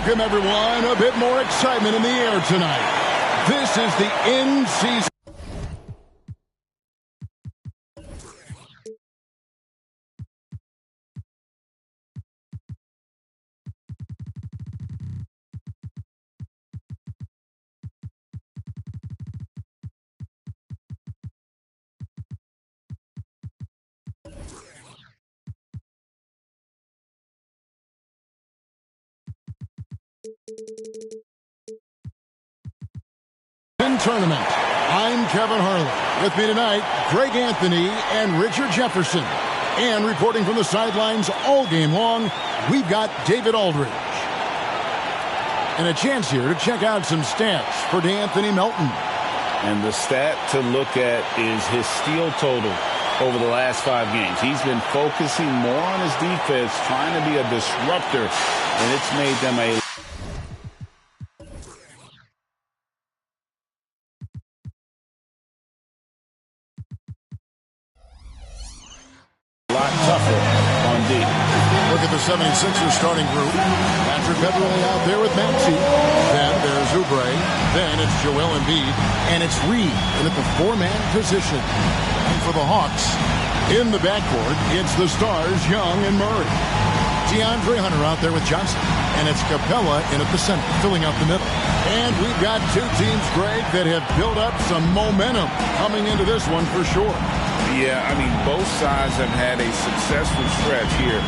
Welcome, everyone. A bit more excitement in the air tonight. This is the in-season. Tournament. I'm Kevin Harlan. With me tonight, Greg Anthony and Richard Jefferson. And reporting from the sidelines all game long, we've got David Aldridge. And a chance here to check out some stats for D'Anthony Melton. And the stat to look at is his steal total over the last 5 games. He's been focusing more on his defense, trying to be a disruptor, and it's made them a lot tougher on D. Look at the 76ers starting group. Patrick Beverley out there with Maxey. Then there's Oubre. Then it's Joel Embiid. And it's Reed in at the 4-man position. And for the Hawks, in the backcourt, it's the stars Young and Murray. DeAndre Hunter out there with Johnson. And it's Capella in at the center, filling out the middle. And we've got 2 teams, Greg, that have built up some momentum coming into this one for sure. Yeah, I mean, both sides have had a successful stretch here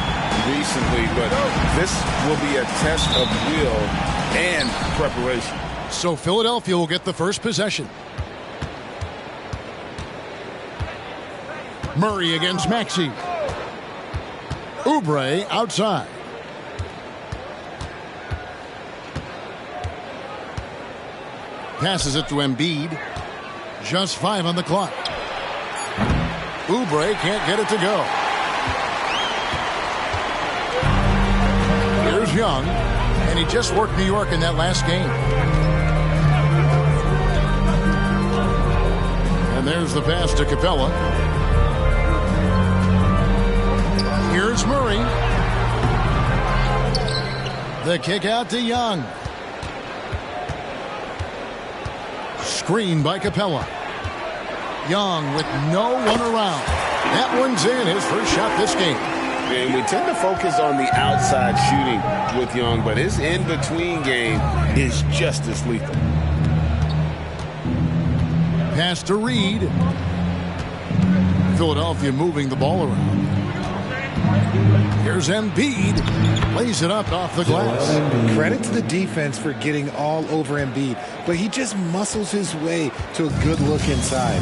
recently, but this will be a test of will and preparation. So Philadelphia will get the first possession. Murray against Maxey. Oubre outside. Passes it to Embiid. Just 5 on the clock. Oubre can't get it to go. Here's Young, and he just worked New York in that last game. And there's the pass to Capella. Here's Murray. The kick out to Young. Screen by Capella. Young with no one around. That one's in, his first shot this game. And we tend to focus on the outside shooting with Young, but his in-between game is just as lethal. Pass to Reed. Philadelphia moving the ball around. Here's Embiid. Lays it up off the glass. Credit to the defense for getting all over Embiid, but he just muscles his way to a good look inside.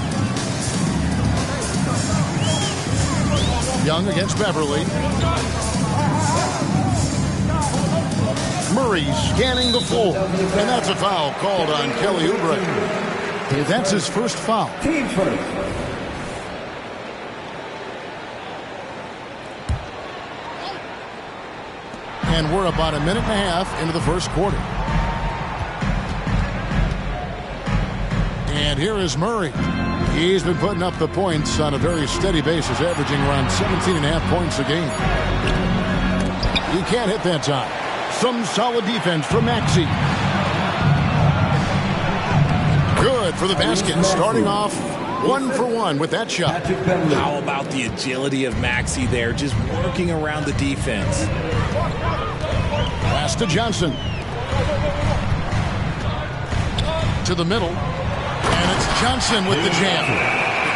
Young against Beverley. Murray scanning the floor. And that's a foul called on Kelly Oubre. That's his first foul. Team first. And we're about a minute and a half into the first quarter. And here is Murray. He's been putting up the points on a very steady basis, averaging around 17.5 points a game. He can't hit that time. Some solid defense from Maxey. Good for the basket, starting off 1 for 1 with that shot. How about the agility of Maxey there, just working around the defense. Pass to Johnson. To the middle. And it's Johnson with the jam.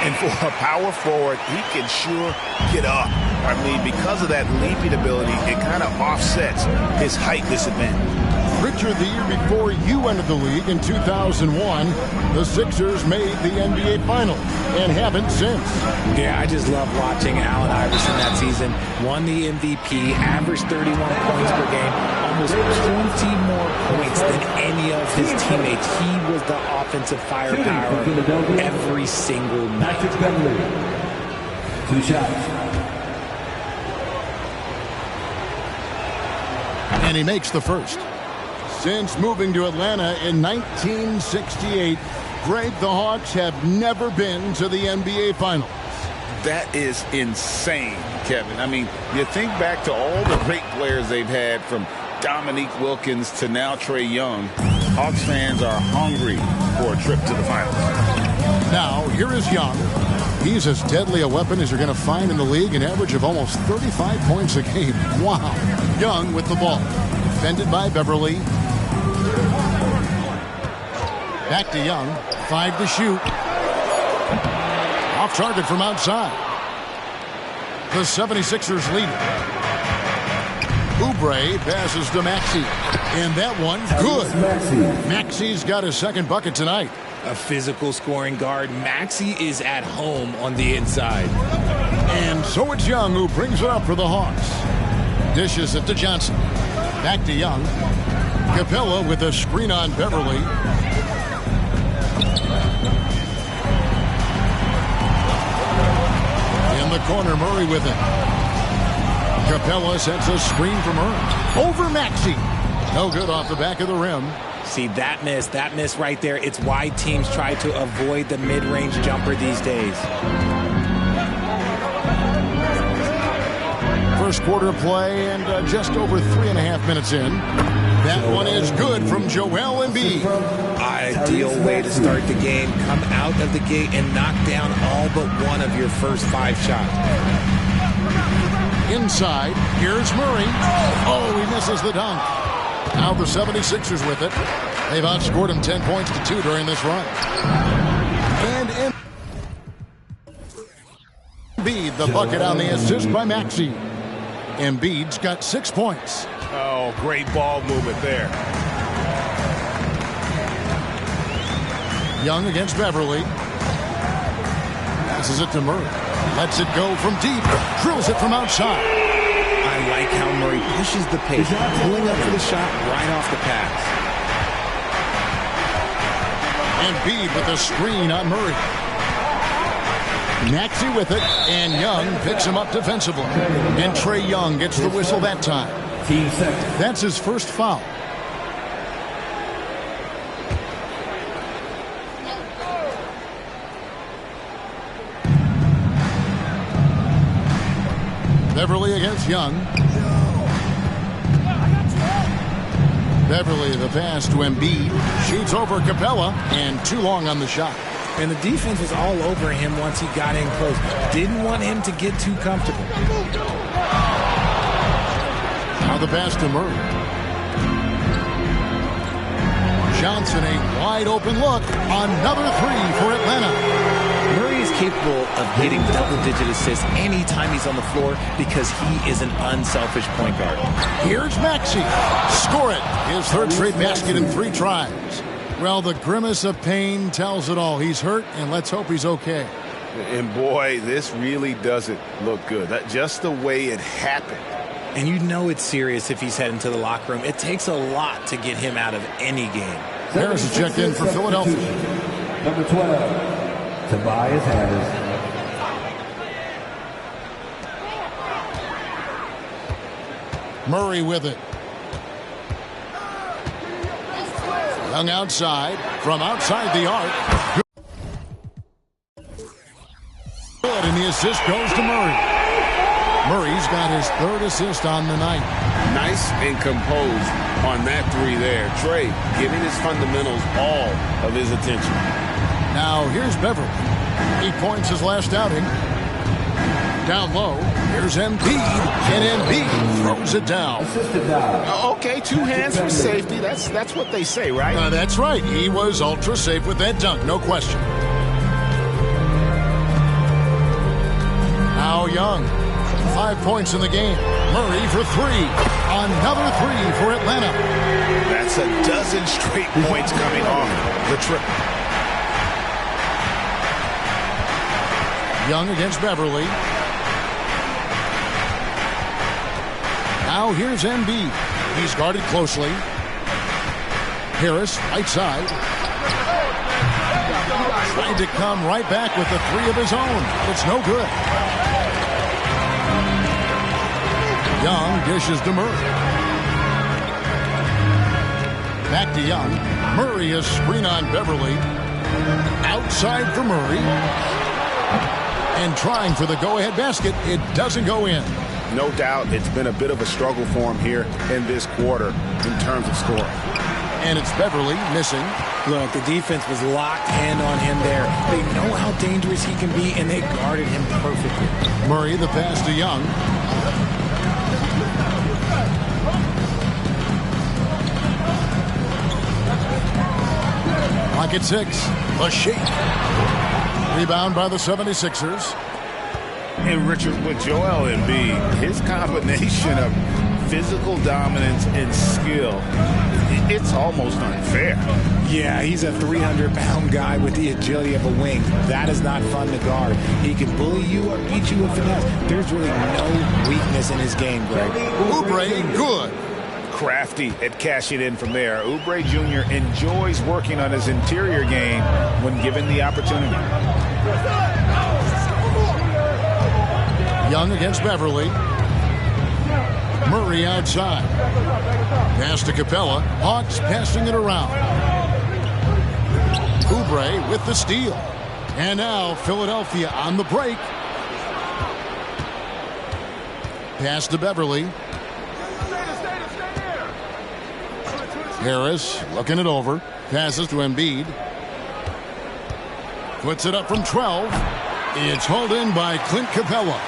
And for a power forward, he can sure get up. I mean, because of that leaping ability, it kind of offsets his height disadvantage. Richard, the year before you entered the league in 2001, the Sixers made the NBA Finals and haven't since. Yeah, I just love watching Allen Iverson that season. Won the MVP, averaged 31 points per game, almost 20 more points than any of his teammates. He was the offensive firepower every single night. 2 shots. And he makes the first. Since moving to Atlanta in 1968, Greg, the Hawks have never been to the NBA Finals. That is insane, Kevin. I mean, you think back to all the great players they've had, from Dominique Wilkins to now Trae Young. Hawks fans are hungry for a trip to the finals. Now, here is Young. He's as deadly a weapon as you're going to find in the league, an average of almost 35 points a game. Wow. Young with the ball. Defended by Beverly. Back to Young. 5 to shoot. Off target from outside. The 76ers lead it. Oubre passes to Maxey. And that one, good. Maxey's got his second bucket tonight. A physical scoring guard. Maxey is at home on the inside. And so it's Young who brings it up for the Hawks. Dishes it to Johnson. Back to Young. Capella with a screen on Beverly. In the corner, Murray with it. Capella sets a screen from Murray. Over Maxey. No good off the back of the rim. See, that miss right there. It's why teams try to avoid the mid-range jumper these days. First quarter play and just over 3.5 minutes in. That one is good from Joel Embiid. Ideal way to start the game. Come out of the gate and knock down all but one of your first 5 shots. Inside, here's Murray. Oh, he misses the dunk. Now the 76ers with it. They've outscored him 10 points to 2 during this run. And Embiid, the bucket on the assist by Maxey. Embiid's got 6 points. Oh, great ball movement there. Young against Beverly. Passes it to Murray. Lets it go from deep. Drills it from outside. I like how Murray pushes the pace, pulling up for the shot right off the pass. Embiid with a screen on Murray. Maxey with it, and Young picks him up defensively. And Trae Young gets the whistle that time. That's his first foul. Beverly against Young. Beverly the pass to Embiid. Shoots over Capella, and too long on the shot. And the defense was all over him once he got in close. Didn't want him to get too comfortable. Now the pass to Murray. Johnson, a wide open look. Another 3 for Atlanta. Murray is capable of getting double-digit assists anytime he's on the floor because he is an unselfish point guard. Here's Maxey. Score it. His third straight basket in 3 tries. Well, the grimace of pain tells it all. He's hurt, and let's hope he's okay. And boy, this really doesn't look good. Just the way it happened. And you know it's serious if he's heading to the locker room. It takes a lot to get him out of any game. Harris is checked in for Philadelphia. Number 12. Tobias Harris. Murray with it. Young outside. From outside the arc. Good, and the assist goes to Murray. Murray's got his 3rd assist on the night. Nice and composed on that 3 there. Trae giving his fundamentals all of his attention. Now here's Beverly. 8 points his last outing. Down low, here's Embiid, and Embiid throws it down. Okay, 2 hands for safety. That's what they say, right? That's right. He was ultra safe with that dunk, no question. Now Young, 5 points in the game. Murray for 3. Another 3 for Atlanta. That's a dozen straight points coming off the triple. Young against Beverly. Now here's Embiid. He's guarded closely. Harris, right side. Trying to come right back with the 3 of his own. It's no good. Young dishes to Murray. Back to Young. Murray a screen on Beverly. Outside for Murray. And trying for the go-ahead basket. It doesn't go in. no doubt it's been a bit of a struggle for him here in this quarter in terms of scoring. And it's Beverly missing. Look, the defense was locked in on him there. They know how dangerous he can be, and they guarded him perfectly. Murray, the pass to Young. Clock at 6. The shake. Rebound by the 76ers. And Richard, with Joel Embiid, his combination of physical dominance and skill, it's almost unfair. Yeah, he's a 300-pound guy with the agility of a wing. That is not fun to guard. He can bully you or beat you with finesse. There's really no weakness in his game, Greg. Oubre, good. Crafty at cashing in from there. Oubre Jr. enjoys working on his interior game when given the opportunity. Young against Beverly. Murray outside. Pass to Capella. Hawks passing it around. Oubre with the steal. And now Philadelphia on the break. Pass to Beverly. Harris looking it over. Passes to Embiid. Puts it up from 12. It's hauled in by Clint Capella.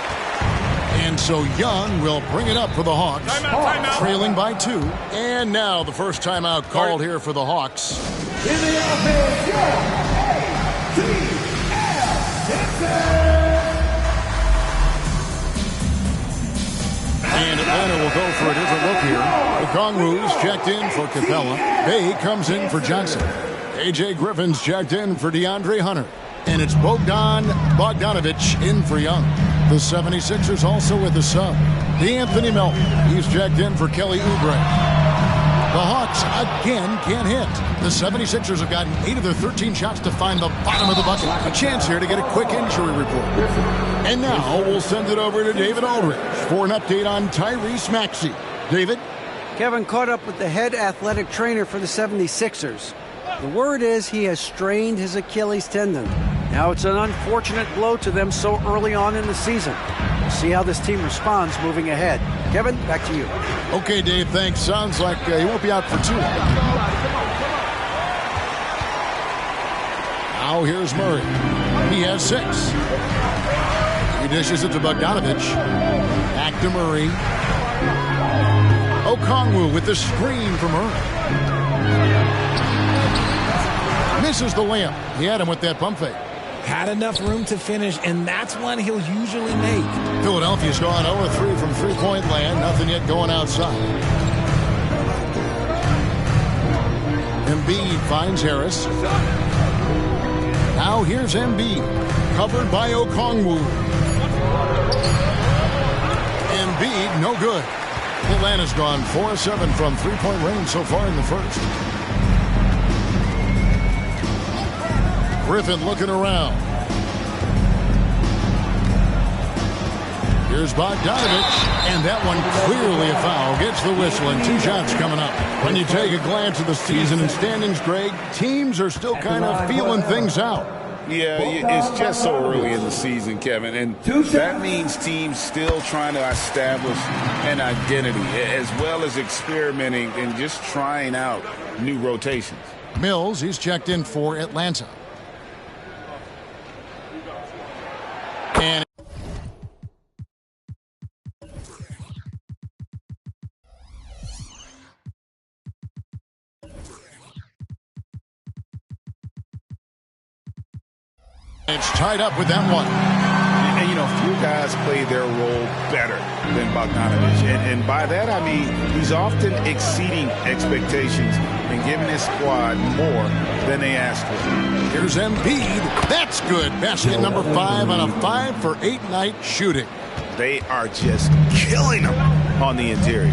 And so Young will bring it up for the Hawks. Timeout. Trailing by 2. And now the first timeout called here for the Hawks. In the offense, And Atlanta will go for a different look here. Okongwu's checked in for Capella. Bay comes in for Johnson. A.J. Griffin's checked in for DeAndre Hunter. And it's Bogdan Bogdanovic in for Young. The 76ers also with the sub. D'Anthony Melton. He's checked in for Kelly Oubre. The Hawks again can't hit. The 76ers have gotten 8 of their 13 shots to find the bottom of the bucket. A chance here to get a quick injury report. And now we'll send it over to David Aldridge for an update on Tyrese Maxey. David? Kevin caught up with the head athletic trainer for the 76ers. The word is he has strained his Achilles tendon. Now it's an unfortunate blow to them so early on in the season. We'll see how this team responds moving ahead. Kevin, back to you. Okay, Dave, thanks. Sounds like he won't be out for too long. Now here's Murray. He has 6. He dishes it to Bogdanovic. Back to Murray. Okongwu with the screen from Murray. Misses the layup. He had him with that pump fake. Had enough room to finish, and that's one he'll usually make. Philadelphia's gone 0-3 from three-point land. Nothing yet going outside. Embiid finds Harris. Now here's Embiid. Covered by Okongwu. Embiid, no good. Atlanta's gone 4-7 from three-point range so far in the first. Griffin looking around. Here's Bogdanovic, and that one clearly a foul. Gets the whistle, and 2 shots coming up. When you take a glance at the season and standings, Greg, teams are still kind of feeling things out. Yeah, it's just so early in the season, Kevin, and that means teams still trying to establish an identity as well as experimenting and just trying out new rotations. Mills, he's checked in for Atlanta. And it's tied up with them one. And, you know, few guys play their role better than Bogdanovic. And by that, I mean he's often exceeding expectations and giving his squad more than they asked for. Here's Embiid. That's good. Basket number 5 on a 5-for-8 night shooting. They are just killing them on the interior.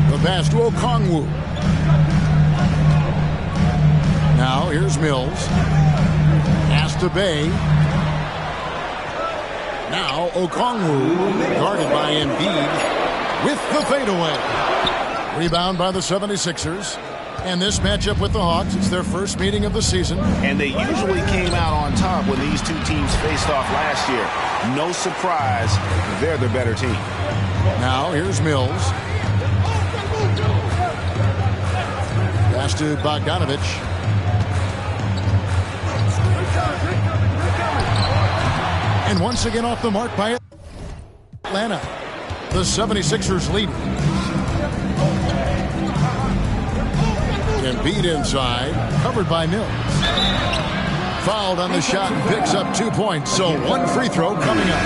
The pass to Okongwu. Now here's Mills. Pass to Bay. Now Okongwu, guarded by Embiid, with the fadeaway. Rebound by the 76ers. And this matchup with the Hawks, it's their first meeting of the season. And they usually came out on top when these these two teams faced off last year. No surprise, they're the better team. Now here's Mills. Pass to Bogdanovich. And once again off the mark by Atlanta. The 76ers lead. Embiid inside, covered by Mills. Fouled on the shot and picks up 2 points. So one free throw coming up.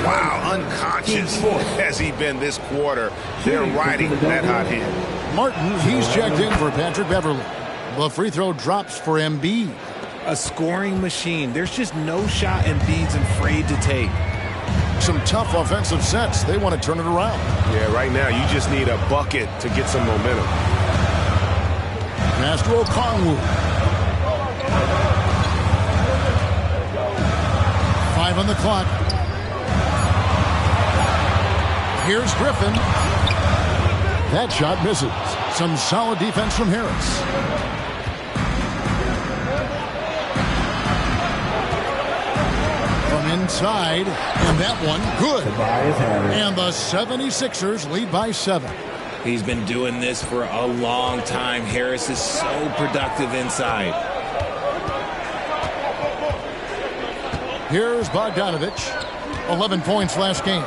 Wow, unconscious has he been this quarter. They're riding that hot hand. Martin, he's checked in for Patrick Beverley. The free throw drops for Embiid. A scoring machine. There's just no shot Embiid's afraid to take. Some tough offensive sets. They want to turn it around. Yeah, right now you just need a bucket to get some momentum. Pass to Okongwu. 5 on the clock. Here's Griffin. That shot misses. Some solid defense from Harris. From inside, and that one good. And the 76ers lead by 7. He's been doing this for a long time. Harris is so productive inside. Here's Bogdanovich. 11 points last game.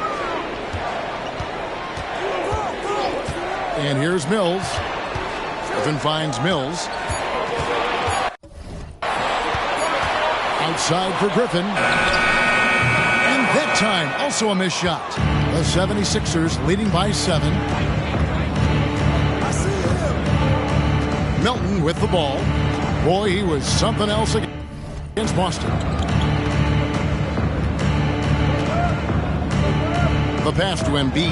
And here's Mills. Griffin finds Mills. Outside for Griffin. And that time, also a missed shot. The 76ers leading by 7. Melton with the ball. Boy, he was something else against Boston. The pass to Embiid.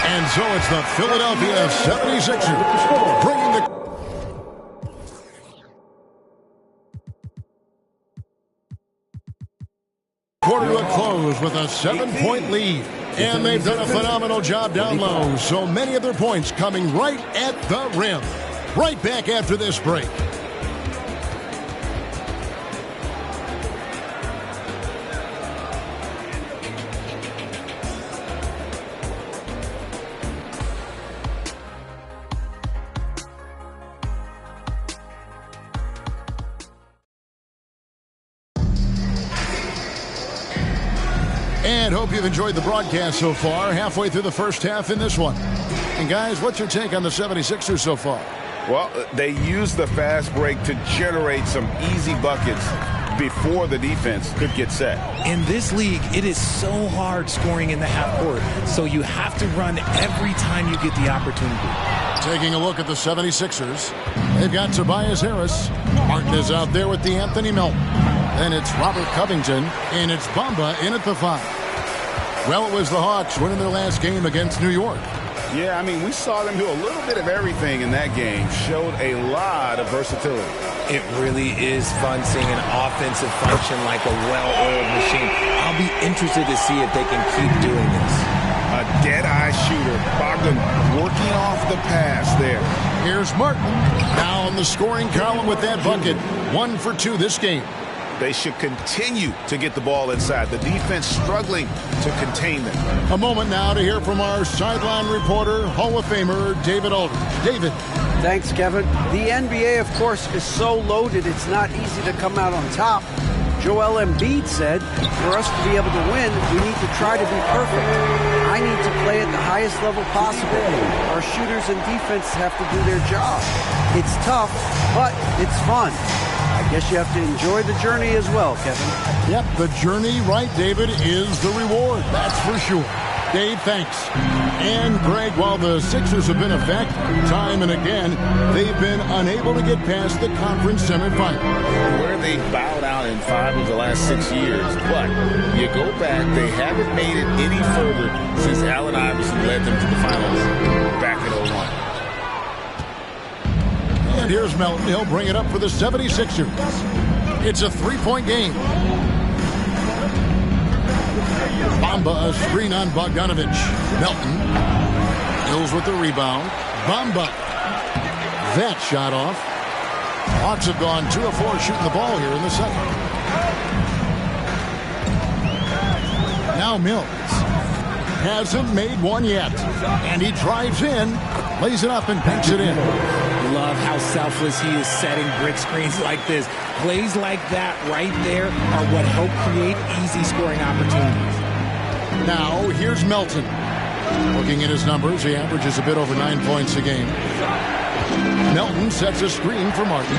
And so it's the Philadelphia 76ers bringing the quarter to a close with a 7-point lead. And they've done a phenomenal job down low. So many of their points coming right at the rim. Right back after this break. And hope you've enjoyed the broadcast so far. Halfway through the first half in this one. And guys, what's your take on the 76ers so far? Well, they used the fast break to generate some easy buckets before the defense could get set. In this league, it is so hard scoring in the half court. So you have to run every time you get the opportunity. Taking a look at the 76ers. They've got Tobias Harris. Martin is out there with the Anthony Melton. Then it's Robert Covington, and it's Bamba in at the 5. Well, it was the Hawks winning their last game against New York. Yeah, I mean, we saw them do a little bit of everything in that game. Showed a lot of versatility. It really is fun seeing an offensive function like a well-oiled machine. I'll be interested to see if they can keep doing this. A dead-eye shooter. Bogdan working off the pass there. Here's Martin. Now on the scoring column with that bucket. 1 for 2 this game. They should continue to get the ball inside. The defense struggling to contain them. A moment now to hear from our sideline reporter, Hall of Famer David Aldridge. David. Thanks, Kevin. The NBA, of course, is so loaded it's not easy to come out on top. Joel Embiid said, for us to be able to win, we need to try to be perfect. I need to play at the highest level possible. Our shooters and defense have to do their job. It's tough, but it's fun. I guess you have to enjoy the journey as well, Kevin. Yep, the journey, right, David, is the reward. That's for sure. Dave, thanks. And Greg, while the Sixers have been a fact time and again, they've been unable to get past the conference semifinal. Where they bowed out in 5 of the last 6 years. But you go back, they haven't made it any further since Allen Iverson led them to the finals back in 2001. And here's Melton. He'll bring it up for the 76ers. It's a 3-point game. Bamba, a screen on Bogdanovich. Melton. Mills with the rebound. Bamba. that shot off. Hawks have gone 2 of 4 shooting the ball here in the second. Now Mills hasn't made one yet, and he drives in, lays it up, and banks it in. Love how selfless he is setting brick screens like this. Plays like that right there are what help create easy scoring opportunities. Now here's Melton. Looking at his numbers, he averages a bit over 9 points a game. Melton sets a screen for Martin.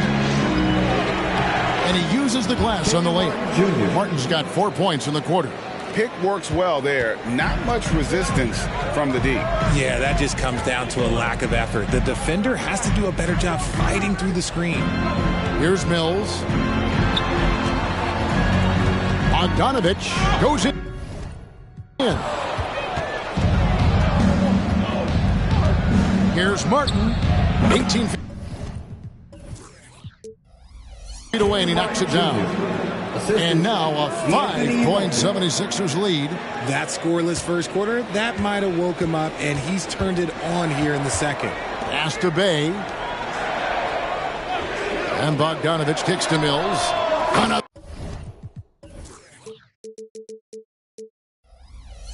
And he uses the glass on the layup. Martin's got 4 points in the quarter. Pick works well there. Not much resistance from the D. Yeah, that just comes down to a lack of effort. The defender has to do a better job fighting through the screen. Here's Mills. Bogdanovich goes in. Here's Martin. 18 feet away, and he knocks it down. And now a 5-point 76ers lead. That scoreless first quarter, that might have woke him up, and he's turned it on here in the second. Pass to Bay. And Bogdanovich kicks to Mills.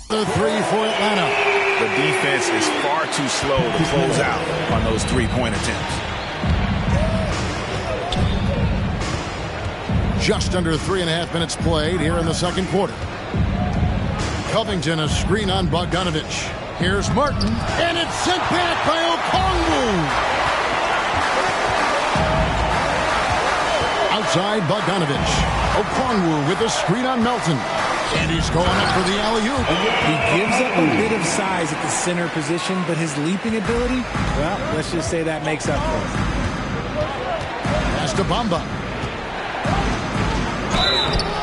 The 3 for Atlanta. The defense is far too slow to close out on those three-point attempts. Just under 3.5 minutes played here in the second quarter. Covington a screen on Bogdanovich. Here's Martin, and it's sent back by Okongwu. Outside Bogdanovich. Okongwu with a screen on Melton. And he's going up for the alley-oop. He gives up a bit of size at the center position, but his leaping ability, well, let's just say that makes up for it. Pass to Bamba.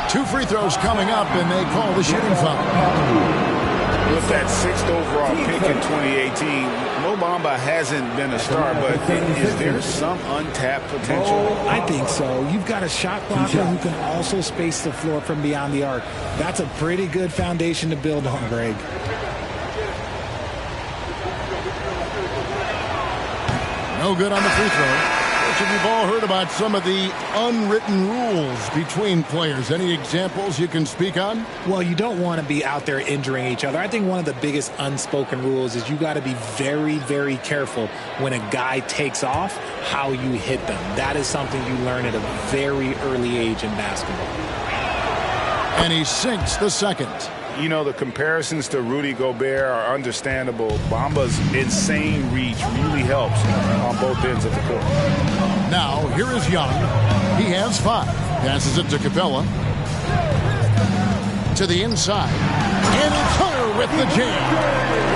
2 free throws coming up, and they call the shooting foul. With that 6th overall pick in 2018, Mo Bamba hasn't been a star, but is there some untapped potential? I think so. You've got a shot blocker who can also space the floor from beyond the arc. That's a pretty good foundation to build on, Greg. No good on the free throw. We've all heard about some of the unwritten rules between players. Any examples you can speak on? Well, you don't want to be out there injuring each other. I think one of the biggest unspoken rules is you got to be very, very careful when a guy takes off, how you hit them. That is something you learn at a very early age in basketball. And he sinks the second. You know, the comparisons to Rudy Gobert are understandable. Bamba's insane reach really helps on both ends of the court. Now, here is Young. He has 5. Passes it to Capella. To the inside. And it's Hunter with the jam.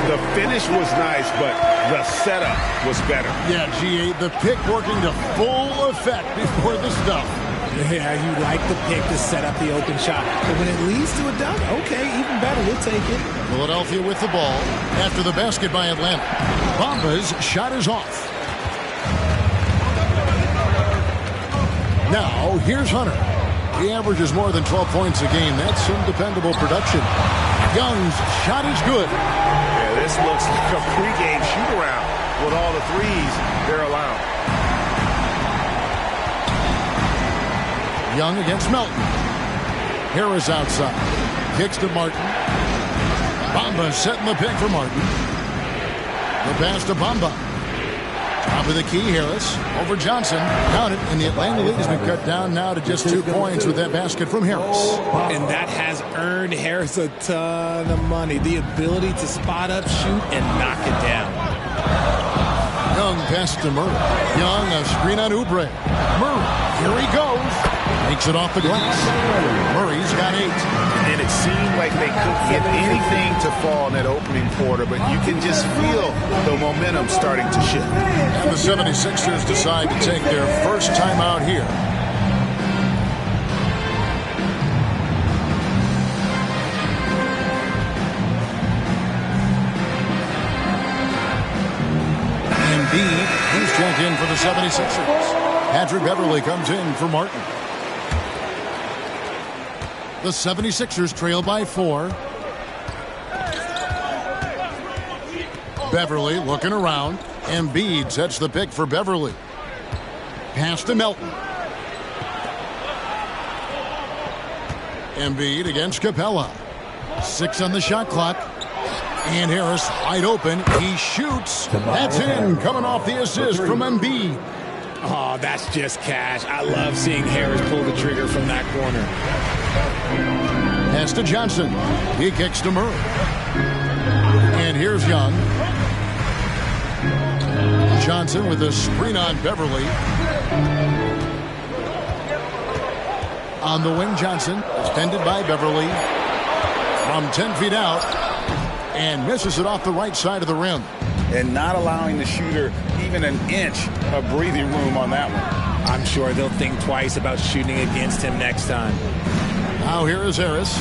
The finish was nice, but the setup was better. Yeah, G.A., the pick working to full effect before the stuff. Yeah, you like the pick to set up the open shot. But when it leads to a dunk, okay, even better, we'll take it. Philadelphia with the ball after the basket by Atlanta. Bamba's shot is off. Now, here's Hunter. He averages more than 12 points a game. That's some dependable production. Young's shot is good. Yeah, this looks like a pregame shoot-around with all the threes they're allowed. Young against Melton. Harris outside. Kicks to Martin. Bamba setting the pick for Martin. The pass to Bamba. Top of the key, Harris. Over Johnson. Count it, and the Atlanta lead has been cut down now to just 2 points with that basket from Harris. And that has earned Harris a ton of money. The ability to spot up, shoot, and knock it down. Young passes to Murray. Young, a screen on Oubre. Murray, here he goes. Makes it off the glass. Murray's got 8. And it seemed like they couldn't get anything to fall in that opening quarter, but you can just feel the momentum starting to shift. And the 76ers decide to take their first time out here. Embiid, he's checked in for the 76ers. Patrick Beverley comes in for Martin. The 76ers trail by 4. Beverley looking around. Embiid sets the pick for Beverley. Pass to Melton. Embiid against Capella. 6 on the shot clock. And Harris wide open. He shoots. That's in. Coming off the assist from Embiid. Oh, that's just cash. I love seeing Harris pull the trigger from that corner. Pass to Johnson. He kicks to Murray. And here's Young. Johnson with a screen on Beverly. On the wing, Johnson. Extended by Beverly. From 10 feet out. And misses it off the right side of the rim. And not allowing the shooter even an inch of breathing room on that one. I'm sure they'll think twice about shooting against him next time. Now here is Harris.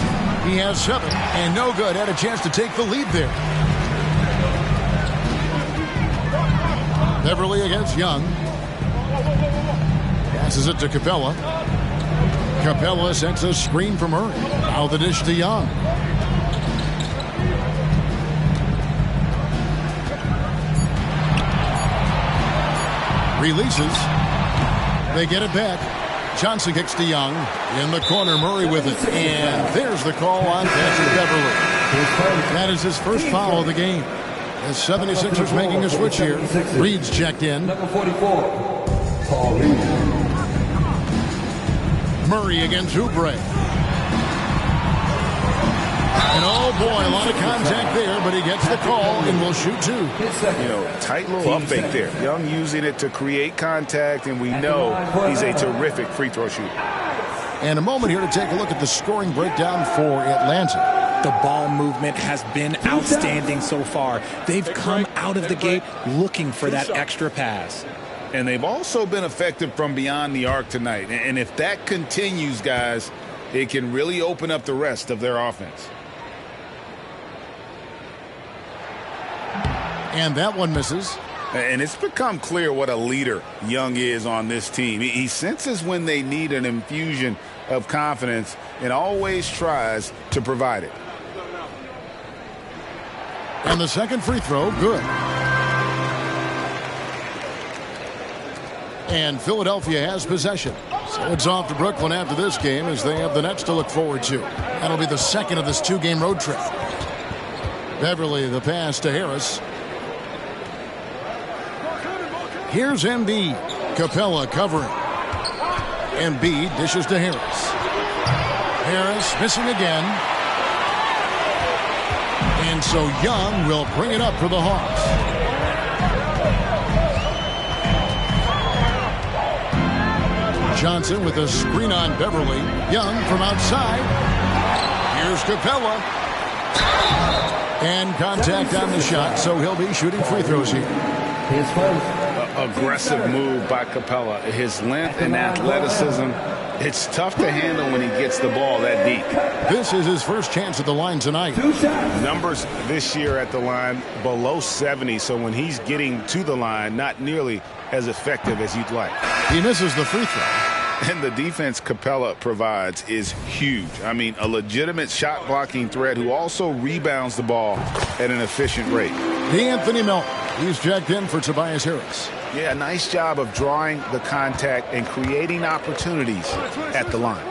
He has 7 and no good. Had a chance to take the lead there. Beverly against Young. Passes it to Capella. Capella sets a screen from Murray. Now the dish to Young. Releases. They get it back. Johnson kicks to Young. In the corner, Murray with it. And there's the call on Patrick Beverly. That is his first foul of the game. The 76ers making a switch here. Reed's checked in. Number 44, Paul Reed. Murray against Oubre. And oh boy, a lot of contact there, but he gets the call and will shoot 2. You know, tight little up fake there. Young using it to create contact, and we know he's a terrific free throw shooter. And a moment here to take a look at the scoring breakdown for Atlanta. The ball movement has been outstanding so far. They've come out of the gate looking for that extra pass. And they've also been effective from beyond the arc tonight. And if that continues, guys, it can really open up the rest of their offense. And that one misses. And it's become clear what a leader Young is on this team. He senses when they need an infusion of confidence and always tries to provide it. And the second free throw, good. And Philadelphia has possession. So it's off to Brooklyn after this game as they have the Nets to look forward to. That'll be the second of this 2-game road trip. Beverly, the pass to Harris. Here's Embiid. Capella covering. Embiid dishes to Harris. Harris missing again. And so Young will bring it up for the Hawks. Johnson with a screen on Beverly. Young from outside. Here's Capella. And contact on the shot, so he'll be shooting free throws here. His first. Aggressive move by Capella. His length and athleticism, it's tough to handle when he gets the ball that deep. This is his first chance at the line tonight. Numbers this year at the line below 70, so when he's getting to the line, not nearly as effective as you'd like. He misses the free throw. And the defense Capella provides is huge. I mean, a legitimate shot blocking threat who also rebounds the ball at an efficient rate. D'Anthony Melton. He's checked in for Tobias Harris. Yeah, nice job of drawing the contact and creating opportunities at the line.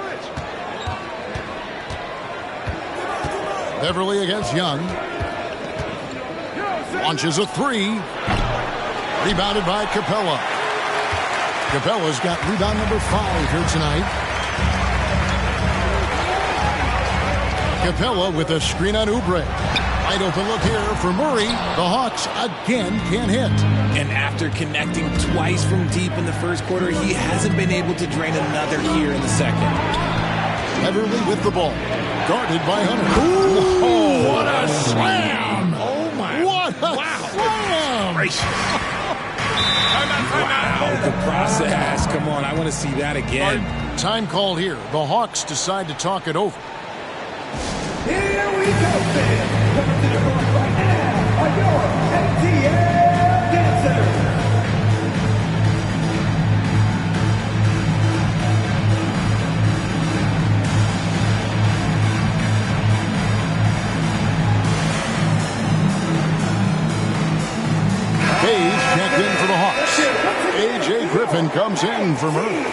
Beverly against Young. Launches a 3. Rebounded by Capella. Capella's got rebound number 5 here tonight. Capella with a screen on Oubre. Wide open look here for Murray. The Hawks again can't hit. And after connecting twice from deep in the first quarter, he hasn't been able to drain another here in the second. Beverly with the ball. Guarded by Hunter. Ooh, oh, what a slam! Oh, my. What a slam! Wow, the process. Come on, I want to see that again. Time called here. The Hawks decide to talk it over. Here we go, fans. Coming to the front right now are your ATL dancers. Page checked in for the Hawks. Page A.J. Griffin comes in for Murray.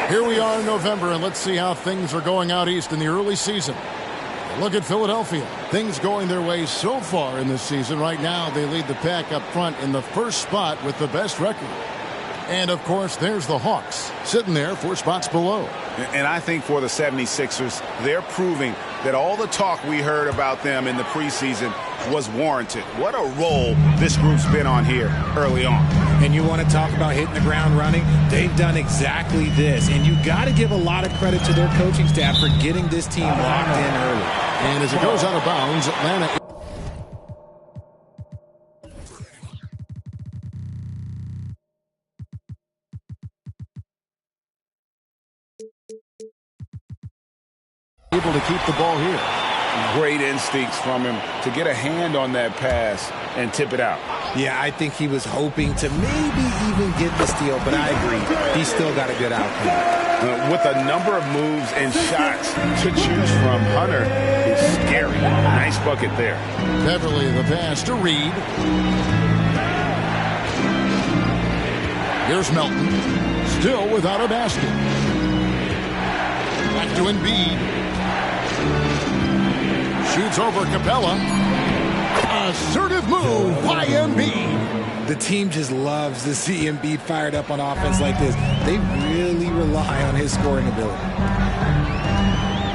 Here we are in November, and let's see how things are going out east in the early season. Look at Philadelphia. Things going their way so far in this season. Right now, they lead the pack up front in the first spot with the best record. And, of course, there's the Hawks sitting there 4 spots below. And I think for the 76ers, they're proving that all the talk we heard about them in the preseason was warranted. What a role this group's been on here early on. And you want to talk about hitting the ground running? They've done exactly this. And you got to give a lot of credit to their coaching staff for getting this team locked in early. And as it goes out of bounds, Atlanta able to keep the ball here. Great instincts from him to get a hand on that pass and tip it out. Yeah, I think he was hoping to maybe even get the steal, but I agree. He still got a good outcome. With a number of moves and shots to choose from, Hunter is scary. Nice bucket there. Beverly the pass to Reed. Here's Melton. Still without a basket. Back to Embiid. Shoots over Capella. Assertive move by Embiid. The team just loves to see Embiid fired up on offense like this. They really rely on his scoring ability.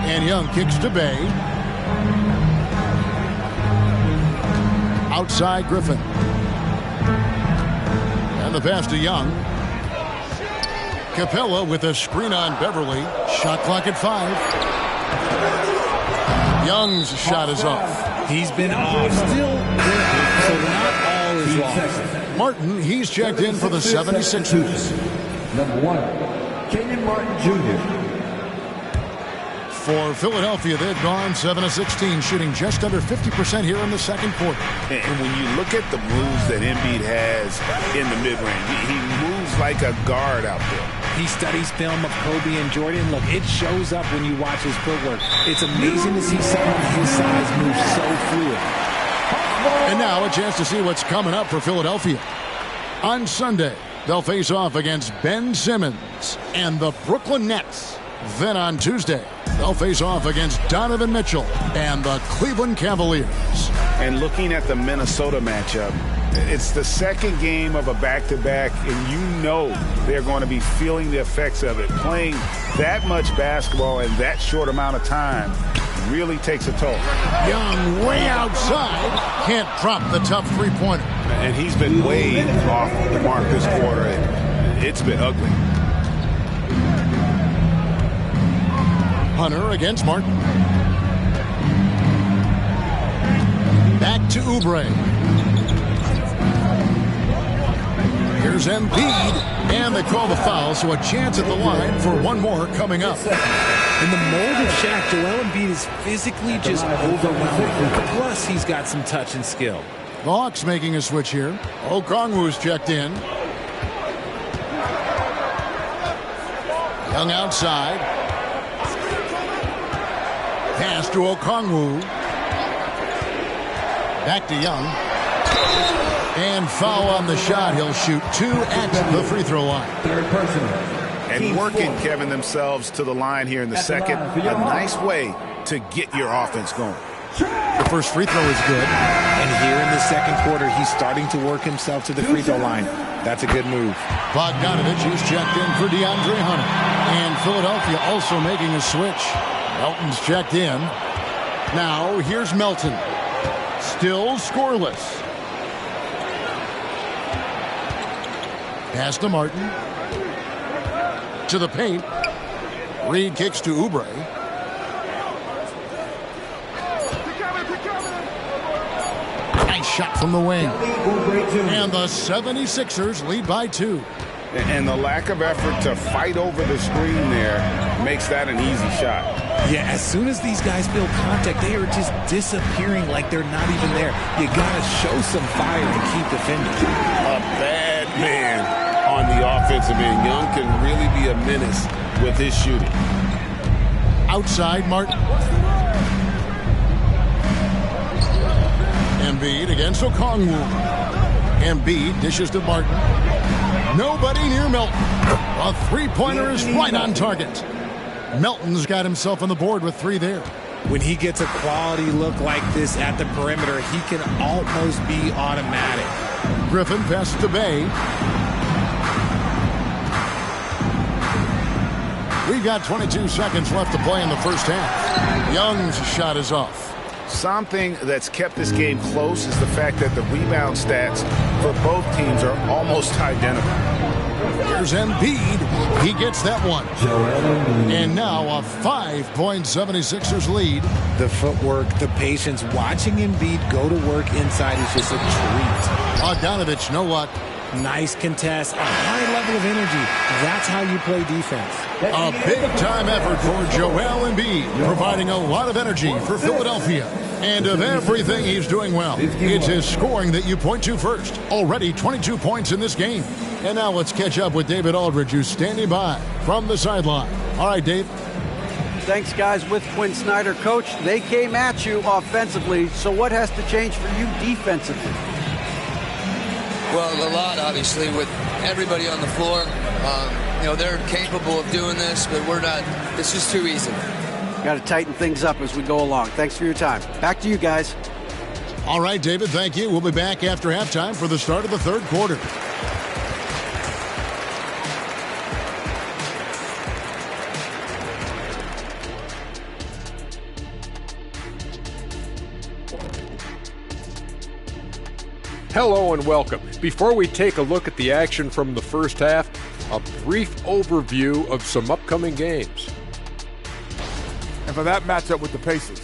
And Young kicks to Bay. Outside Griffin. And the pass to Young. Capella with a screen on Beverly. Shot clock at 5. Young's shot is off. He's been off. Still there, so not all is lost. Martin, he's checked in for the 76ers. Number 1, Kenyon Martin Jr. For Philadelphia, they've gone 7 of 16, shooting just under 50% here in the second quarter. And when you look at the moves that Embiid has in the mid-range, he moves like a guard out there. He studies film of Kobe and Jordan. Look, it shows up when you watch his footwork. It's amazing to see someone his size move so fluid. And now a chance to see what's coming up for Philadelphia. On Sunday, they'll face off against Ben Simmons and the Brooklyn Nets. Then on Tuesday, they'll face off against Donovan Mitchell and the Cleveland Cavaliers. And looking at the Minnesota matchup, it's the second game of a back-to-back, and you know they're going to be feeling the effects of it. Playing that much basketball in that short amount of time really takes a toll. Young way outside. Can't drop the tough three-pointer. And he's been way off the mark this quarter. It's been ugly. Hunter against Martin. Back to Oubre. Here's Embiid, and they call the foul, so a chance at the line for one more coming up. In the mold of Shaq, Joel Embiid is physically just overwhelming. Plus, he's got some touch and skill. The Hawks making a switch here. Okongwu's checked in. Young outside. Pass to Okongwu. Back to Young. And foul on the shot. He'll shoot 2 at the free throw line. Third personal. And working, Kevin, themselves to the line here in the second. A nice way to get your offense going. The first free throw is good. And here in the second quarter, he's starting to work himself to the free throw line. That's a good move. Bogdanovich is checked in for DeAndre Hunter. And Philadelphia also making a switch. Melton's checked in. Now here's Melton. Still scoreless. Pass to Martin. To the paint. Reed kicks to Oubre. Nice shot from the wing. And the 76ers lead by 2. And the lack of effort to fight over the screen there makes that an easy shot. Yeah, as soon as these guys feel contact, they are just disappearing like they're not even there. You got to show some fire and keep defending. A bad man on the offensive end. Young can really be a menace with his shooting. Outside Martin. Embiid against Okongwu. Embiid dishes to Martin. Nobody near Melton. A three-pointer is right on target. Melton's got himself on the board with 3 there. When he gets a quality look like this at the perimeter, he can almost be automatic. Griffin passes to Bay. We've got 22 seconds left to play in the first half. Young's shot is off. Something that's kept this game close is the fact that the rebound stats for both teams are almost identical. Here's Embiid. He gets that one. And now a 5-point 76ers lead. The footwork, the patience, watching Embiid go to work inside is just a treat. Bogdanovich, know what? Nice contest, a high level of energy. That's how you play defense. A big-time effort for Joel Embiid, providing a lot of energy for Philadelphia. And of everything he's doing well, it's his scoring that you point to first. Already 22 points in this game. And now let's catch up with David Aldridge, who's standing by from the sideline. All right, Dave. Thanks, guys. With Quinn Snyder, Coach, they came at you offensively. So what has to change for you defensively? Well, a lot, obviously, with everybody on the floor. They're capable of doing this, but we're not. It's just too easy. Got to tighten things up as we go along. Thanks for your time. Back to you guys. All right, David, thank you. We'll be back after halftime for the start of the third quarter. Hello and welcome. Before we take a look at the action from the first half, a brief overview of some upcoming games. And for that matchup with the Pacers,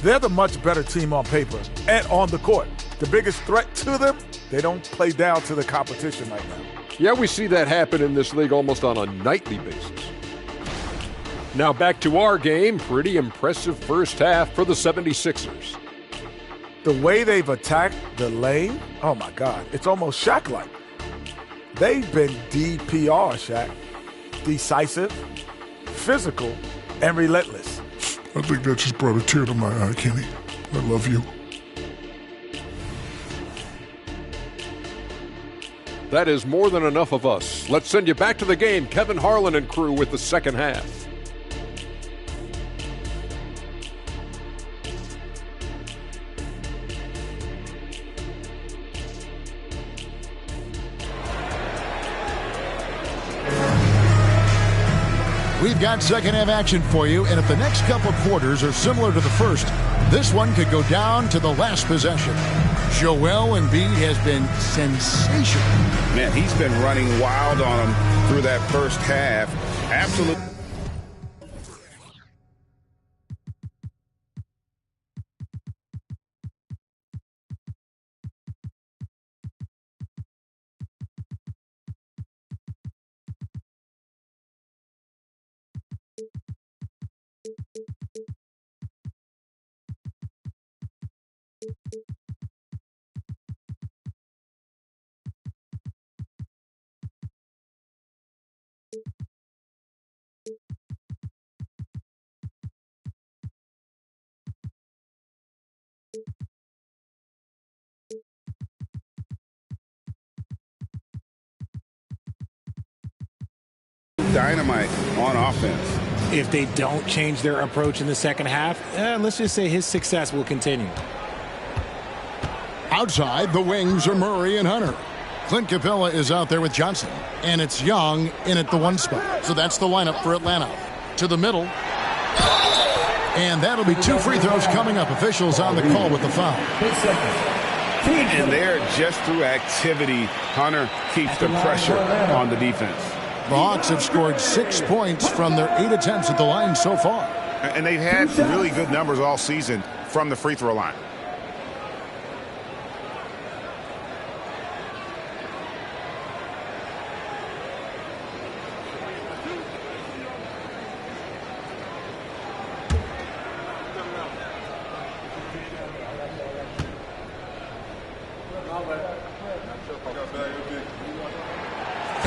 they're the much better team on paper and on the court. The biggest threat to them, they don't play down to the competition right now. Yeah, we see that happen in this league almost on a nightly basis. Now back to our game. Pretty impressive first half for the 76ers. The way they've attacked the lane, oh my God, it's almost Shaq-like. They've been DPR, Shaq. Decisive, physical, and relentless. I think that just brought a tear to my eye, Kenny. I love you. That is more than enough of us. Let's send you back to the game. Kevin Harlan and crew with the second half. We've got second half action for you, and if the next couple quarters are similar to the first, this one could go down to the last possession. Joel Embiid has been sensational. Man, he's been running wild on him through that first half. Absolutely. Dynamite on offense. If they don't change their approach in the second half, let's just say his success will continue. Outside, the wings are Murray and Hunter. Clint Capella is out there with Johnson, and it's Young in at the one spot. So that's the lineup for Atlanta. To the middle, and that'll be 2 free throws coming up. Officials on the call with the foul. And there, just through activity, Hunter keeps the pressure on the defense. The Hawks have scored 6 points from their 8 attempts at the line so far. And they've had really good numbers all season from the free throw line.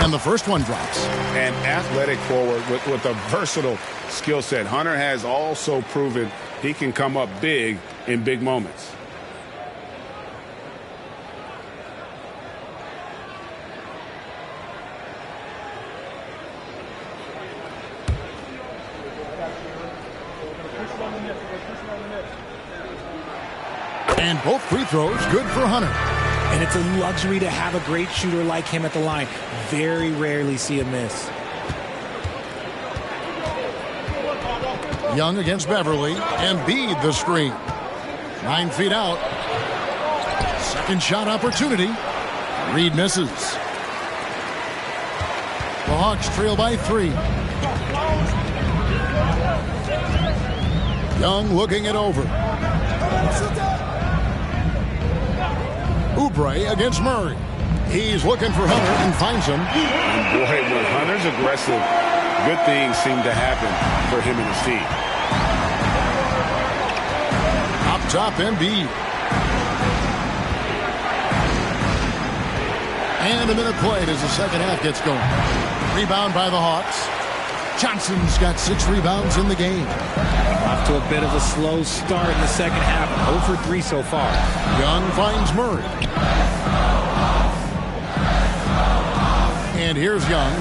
And the first one drops. An athletic forward with a versatile skill set. Hunter has also proven he can come up big in big moments. And both free throws good for Hunter. And it's a luxury to have a great shooter like him at the line. Very rarely see a miss. Young against Beverly. Embiid the screen. 9 feet out. Second shot opportunity. Reed misses. The Hawks trail by 3. Young looking it over. Oubre against Murray. He's looking for Hunter and finds him. And boy, when Hunter's aggressive, good things seem to happen for him and his team. Up top, Embiid. And a minute played as the second half gets going. Rebound by the Hawks. Johnson's got 6 rebounds in the game. Off to a bit of a slow start in the second half. 0 for 3 so far. Young finds Murray. And here's Young.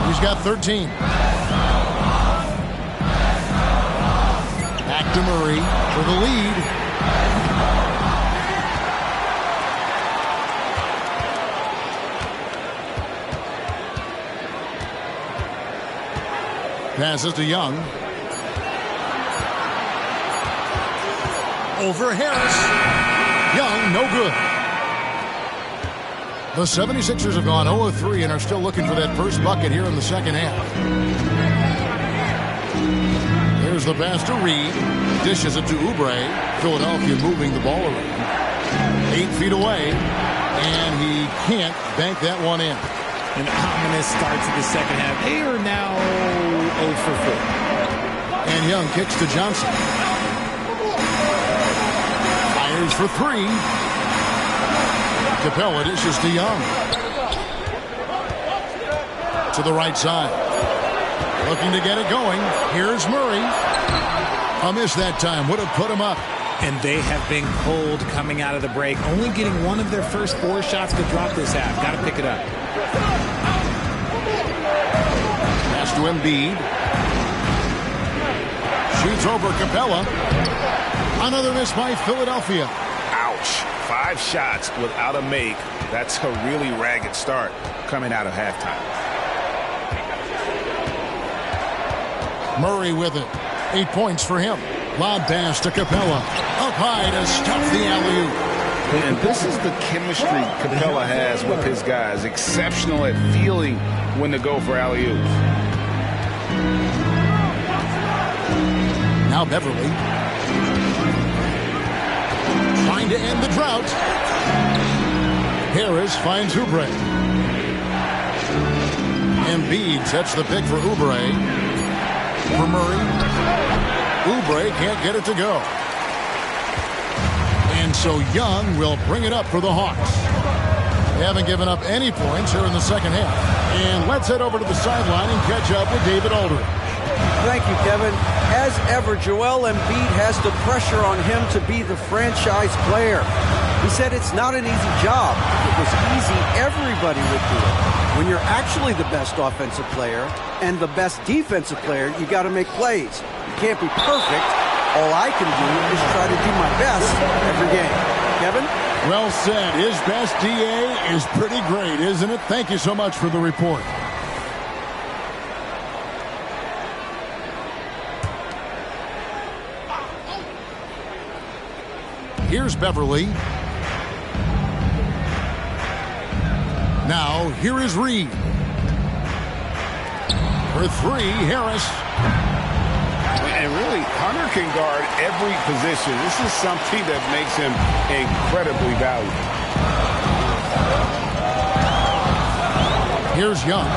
He's got 13. Back to Murray for the lead. Passes to Young. Over Harris. Young, no good. The 76ers have gone 0-3 and are still looking for that first bucket here in the second half. There's the pass to Reed. Dishes it to Oubre. Philadelphia moving the ball around. 8 feet away. And he can't bank that one in. An ominous start to the second half. They are now 0 for 4. And Young kicks to Johnson. Fires for 3. Capella dishes to Young. To the right side. Looking to get it going. Here's Murray. A miss that time. Would have put him up. And they have been cold coming out of the break. Only getting one of their first 4 shots to drop this half. Got to pick it up. Pass to Embiid. Shoots over Capella. Another miss by Philadelphia. Ouch. 5 shots without a make. That's a really ragged start coming out of halftime. Murray with it. 8 points for him. Lob pass to Capella. Up high to stop the alley-oop. And this is the chemistry Capella has with his guys. Exceptional at feeling when to go for alley-oops. Now Beverly. Trying to end the drought. Harris finds Oubre. Embiid sets the pick for Oubre. For Murray. Oubre can't get it to go. And so Young will bring it up for the Hawks. They haven't given up any points here in the second half. And let's head over to the sideline and catch up with David Aldridge. Thank you, Kevin. As ever, Joel Embiid has the pressure on him to be the franchise player. He said it's not an easy job. If it was easy, everybody would do it. When you're actually the best offensive player and the best defensive player, you got to make plays. You can't be perfect. All I can do is try to do my best every game. Kevin? Well said. His best DA is pretty great, isn't it? Thank you so much for the report. Here's Beverly. Now, here is Reed. For 3, Harris. And really, Hunter can guard every position. This is something that makes him incredibly valuable. Here's Young.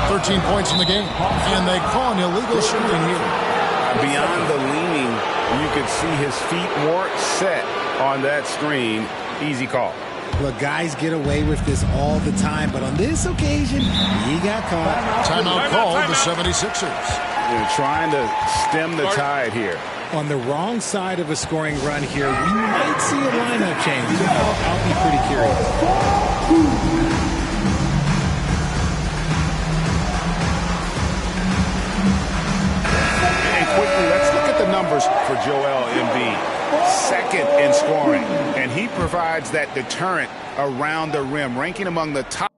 13 points in the game. And they call an illegal screen here. Beyond the leaning, you could see his feet weren't set on that screen. Easy call. Look, guys get away with this all the time, but on this occasion, he got caught. Timeout called the 76ers. They're trying to stem the tide here. On the wrong side of a scoring run here, we might see a lineup change. I'll be pretty curious. And quickly, let's look at the numbers numbers for Joel Embiid. Second in scoring, and he provides that deterrent around the rim, ranking among the top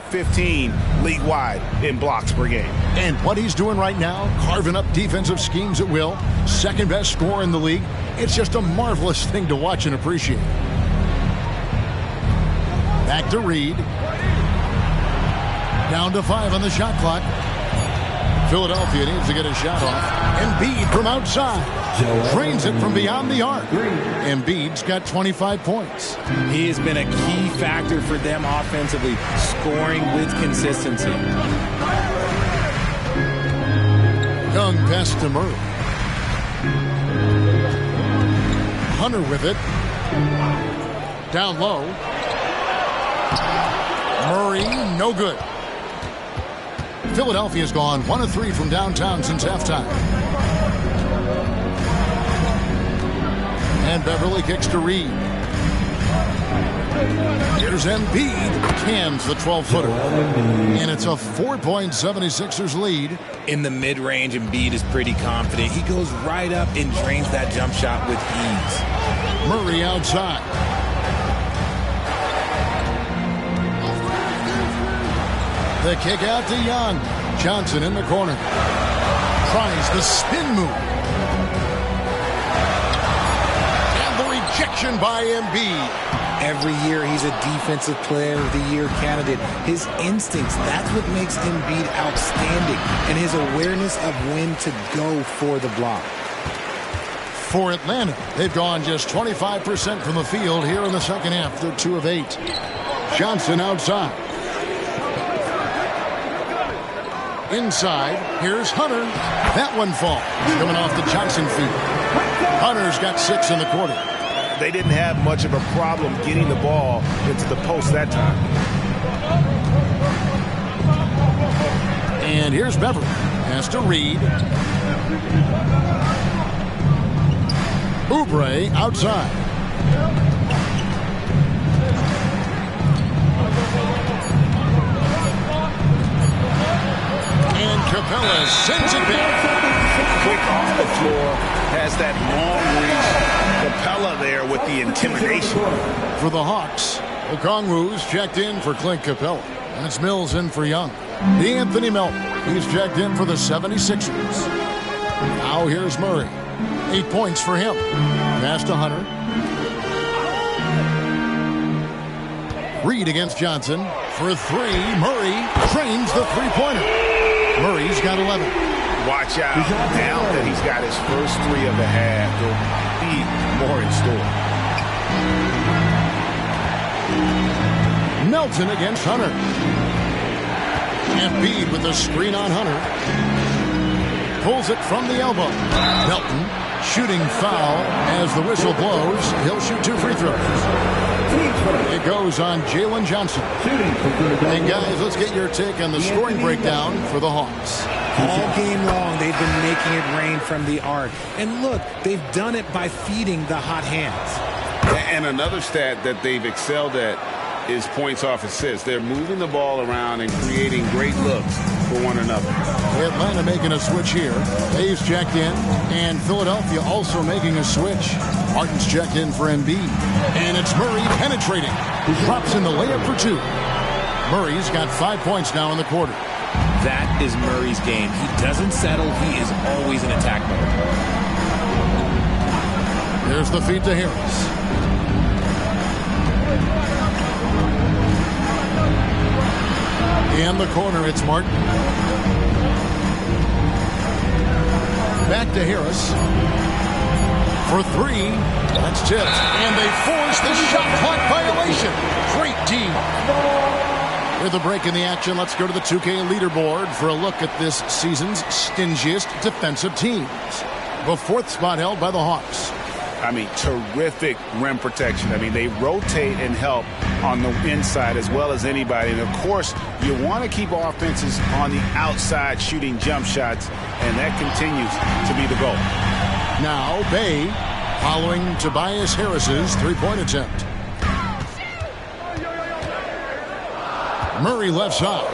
15 league-wide in blocks per game. And what he's doing right now, carving up defensive schemes at will, second best scorer in the league. It's just a marvelous thing to watch and appreciate. Back to Reed. Down to 5 on the shot clock. Philadelphia needs to get a shot off. Embiid from outside. Drains it from beyond the arc. Embiid's got 25 points. He has been a key factor for them offensively, scoring with consistency. Young pass to Murray. Hunter with it. Down low. Murray, no good. Philadelphia's gone 1 of 3 from downtown since halftime. And Beverly kicks to Reed. Here's Embiid. Cans the 12-footer. And it's a 4-point 76ers lead. In the mid-range, Embiid is pretty confident. He goes right up and drains that jump shot with ease. Murray outside. The kick out to Young. Johnson in the corner. Tries the spin move. And the rejection by Embiid. Every year he's a Defensive Player of the Year candidate. His instincts, that's what makes Embiid outstanding. And his awareness of when to go for the block. For Atlanta, they've gone just 25% from the field here in the second half. They're 2 of 8. Johnson outside. Inside, here's Hunter. That one falls. Coming off the Johnson feet. Hunter's got 6 in the quarter. They didn't have much of a problem getting the ball into the post that time. And here's Beverly. Has to Reed. Oubre outside. And Capella sends it back. Quick off the floor, has that long reach. Capella there with the intimidation. For the Hawks, Okongwu's checked in for Clint Capella. And it's Mills in for Young. D'Anthony Melton, he's checked in for the 76ers. Now here's Murray. 8 points for him. Pass to Hunter. Reed against Johnson. For 3, Murray trains the three-pointer. Murray's got 11. Watch out. Now that he's got his first 3 of the half, there'll be more in store. Melton against Hunter. Embiid with the screen on Hunter. Pulls it from the elbow. Melton shooting foul as the whistle blows. He'll shoot 2 free throws. It goes on Jalen Johnson. And guys, let's get your take on the scoring breakdown for the Hawks. All game long, they've been making it rain from the arc. And look, they've done it by feeding the hot hands. And another stat that they've excelled at is points off assists. They're moving the ball around and creating great looks for one another. Atlanta making a switch here. Hayes checked in, and Philadelphia also making a switch. Martin's checked in for Embiid. And it's Murray penetrating. Drops in the layup for 2. Murray's got 5 points now in the quarter. That is Murray's game. He doesn't settle. He is always in attack mode. There's the feed to Harris. In the corner, it's Martin. Back to Harris. For 3. That's tipped. And they force the shot clock violation. Great team. With a break in the action, let's go to the 2K leaderboard for a look at this season's stingiest defensive teams. The 4th spot held by the Hawks. I mean, terrific rim protection. I mean, they rotate and help on the inside as well as anybody. And, of course, you want to keep offenses on the outside shooting jump shots, and that continues to be the goal. Now, Bay following Tobias Harris's three-point attempt. Murray left side.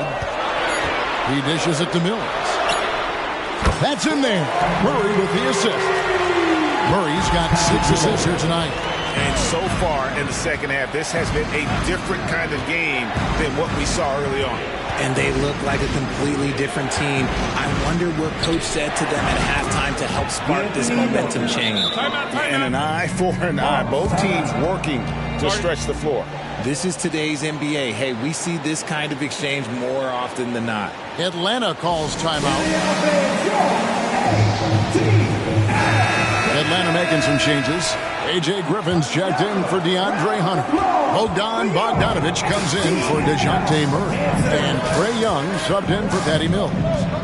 He dishes it to Mills. That's in there. Murray with the assist. Murray's got 6 assists here tonight. And so far in the second half, this has been a different kind of game than what we saw early on. And they look like a completely different team. I wonder what Coach said to them at halftime to help spark this momentum change. And an eye for an eye. Both teams working to stretch the floor. This is today's NBA. Hey, we see this kind of exchange more often than not. Atlanta calls timeout. Atlanta making some changes. A.J. Griffin's checked in for DeAndre Hunter. Bogdan Bogdanovic comes in for DeJounte Murray. And Trae Young subbed in for Patty Mills.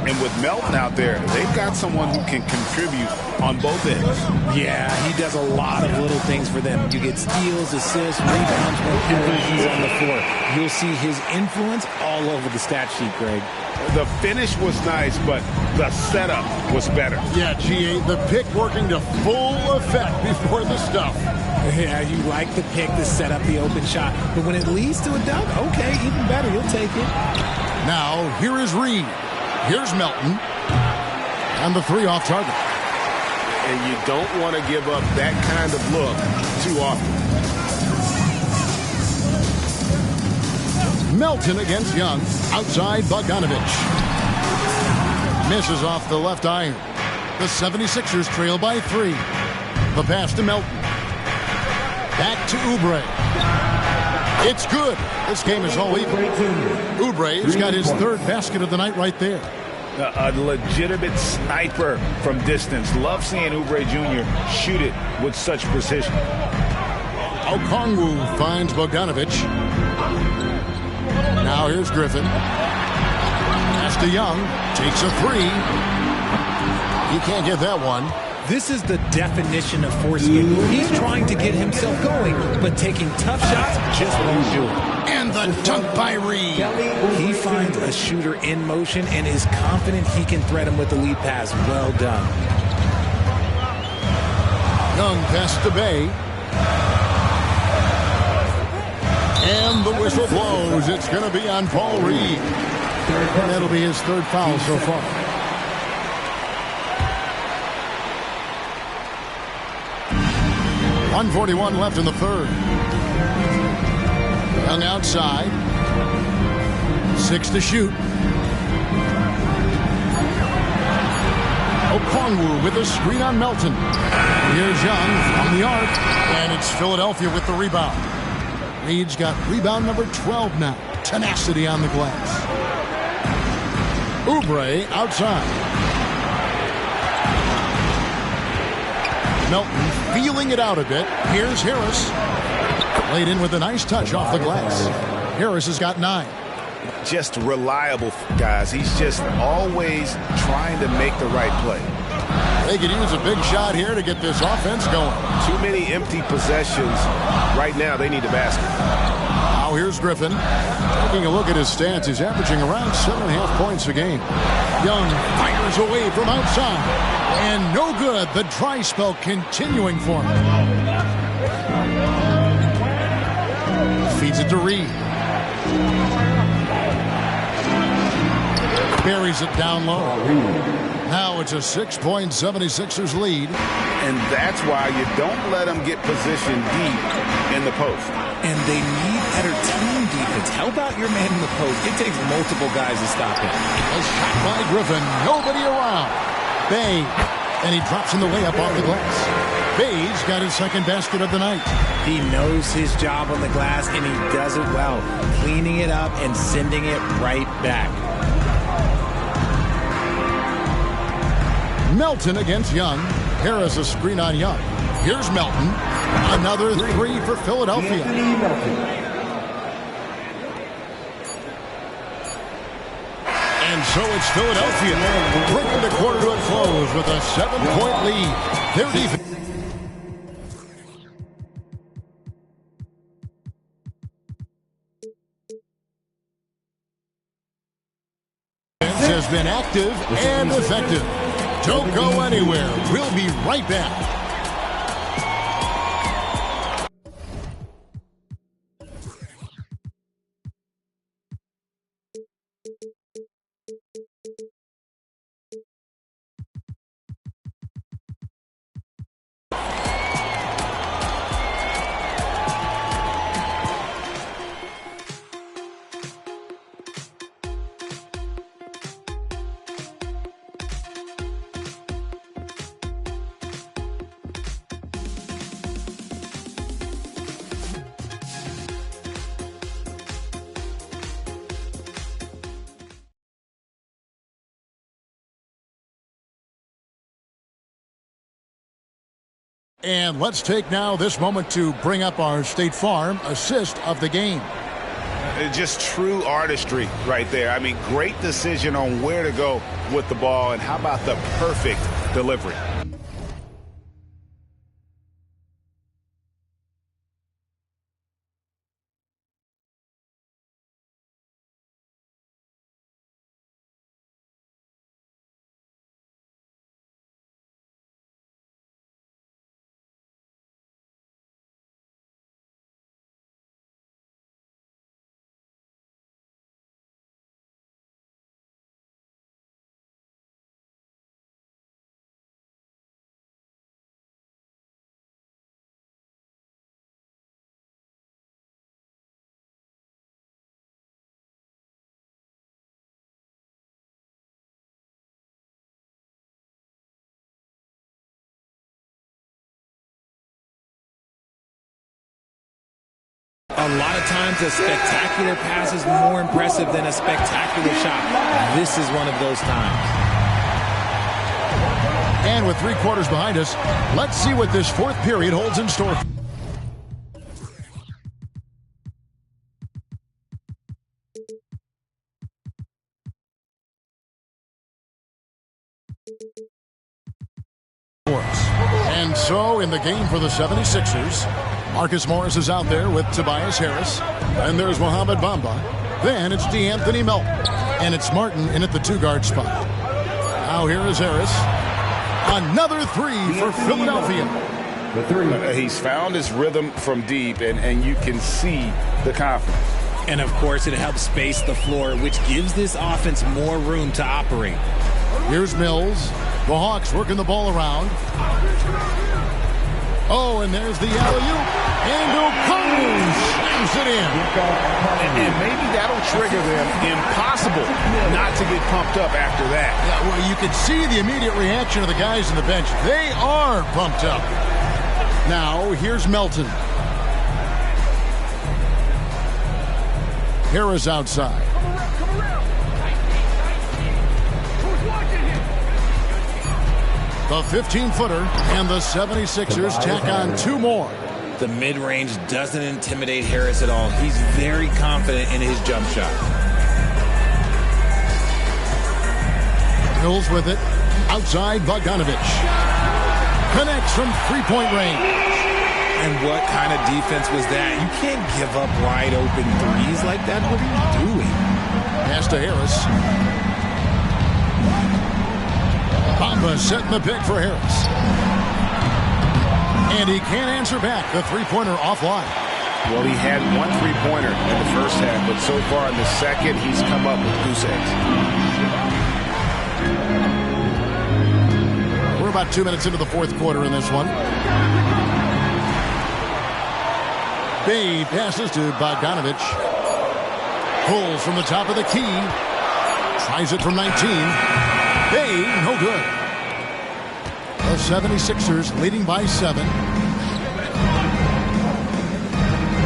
And with Melton out there, they've got someone who can contribute on both ends. Yeah, he does a lot of little things for them. You get steals, assists, rebounds whenever he's on the floor. You'll see his influence all over the stat sheet, Greg. The finish was nice, but the setup was better. Yeah, G.A., the pick working to full effect before the stuff. Yeah, you like the pick to set up the open shot. But when it leads to a dunk, okay, even better. You'll take it. Now, here is Reed. Here's Melton. And the 3 off target. And you don't want to give up that kind of look too often. Melton against Young. Outside Bogdanovic. Misses off the left iron. The 76ers trail by 3. The pass to Melton. Back to Oubre. It's good. This game is all even. Oubre's got his 3rd basket of the night right there. A legitimate sniper from distance. Love seeing Oubre Jr. shoot it with such precision. Okongwu finds Bogdanovic. Now here's Griffin. Pass to Young. Takes a 3. He can't get that one. This is the definition of forcing it. He's trying to get himself going, but taking tough shots just won't do it. And the dunk by Reed. He finds a shooter in motion and is confident he can thread him with the lead pass. Well done. Young pass to Bay. And the whistle blows. It's going to be on Paul Reed. And that'll be his 3rd foul so far. .141 left in the 3rd. Young outside. 6 to shoot. Okongwu with a screen on Melton. Here's Young from the arc. And it's Philadelphia with the rebound. Reed's got rebound number 12 now. Tenacity on the glass. Oubre outside. Melton feeling it out a bit. Here's Harris. Laid in with a nice touch off the glass. Harris has got 9. Just reliable, guys. He's just always trying to make the right play. They could use a big shot here to get this offense going. Too many empty possessions. Right now, they need a basket. Now here's Griffin. Taking a look at his stats, he's averaging around 7.5 points a game. Young fires away from outside. And no good. The dry spell continuing for him. Feeds it to Reed. Buries it down low. Now it's a 6-point 76ers lead. And that's why you don't let them get positioned deep in the post. And they need better team defense. Help out your man in the post. It takes multiple guys to stop him. A shot by Griffin. Nobody around. Bay. And he drops in the layup off the glass. Bay's got his 2nd basket of the night. He knows his job on the glass, and he does it well. Cleaning it up and sending it right back. Melton against Young. Harris a screen on Young. Here's Melton. Another 3 for Philadelphia. And so it's Philadelphia bringing the quarter to a close with a 7-point lead. Their defense has been active and effective. Don't go anywhere. We'll be right back. And let's take now this moment to bring up our State Farm assist of the game. Just true artistry right there. I mean, great decision on where to go with the ball, and how about the perfect delivery? A lot of times a spectacular pass is more impressive than a spectacular shot. This is one of those times. And with 3 quarters behind us, let's see what this fourth period holds in store. And so in the game for the 76ers, Marcus Morris is out there with Tobias Harris. And there's Mohamed Bamba. Then it's DeAnthony Melton. And it's Martin in at the 2-guard spot. Now here is Harris. Another 3 for Philadelphia. He's found his rhythm from deep, and you can see the confidence. And, of course, it helps space the floor, which gives this offense more room to operate. Here's Mills. The Hawks working the ball around. Oh, and there's the alley-oop. And Okongwu slams it in. And maybe that'll trigger them. Impossible not to get pumped up after that. Yeah, well, you can see the immediate reaction of the guys on the bench. They are pumped up. Now, here's Melton. Harris outside. The 15-footer, and the 76ers tack on 2 more. The mid-range doesn't intimidate Harris at all. He's very confident in his jump shot. Mills with it. Outside, Bogdanovich. Connects from 3-point range. And what kind of defense was that? You can't give up wide open threes like that. What are you doing? Pass to Harris. Bamba setting the pick for Harris. And he can't answer back. The 3-pointer offline. Well, he had 1 3-pointer in the first half, but so far in the second, he's come up with goose eggs. We're about 2 minutes into the fourth quarter in this one. Bay passes to Bogdanovich. Pulls from the top of the key. Tries it from 19. Bay, no good. The 76ers leading by 7.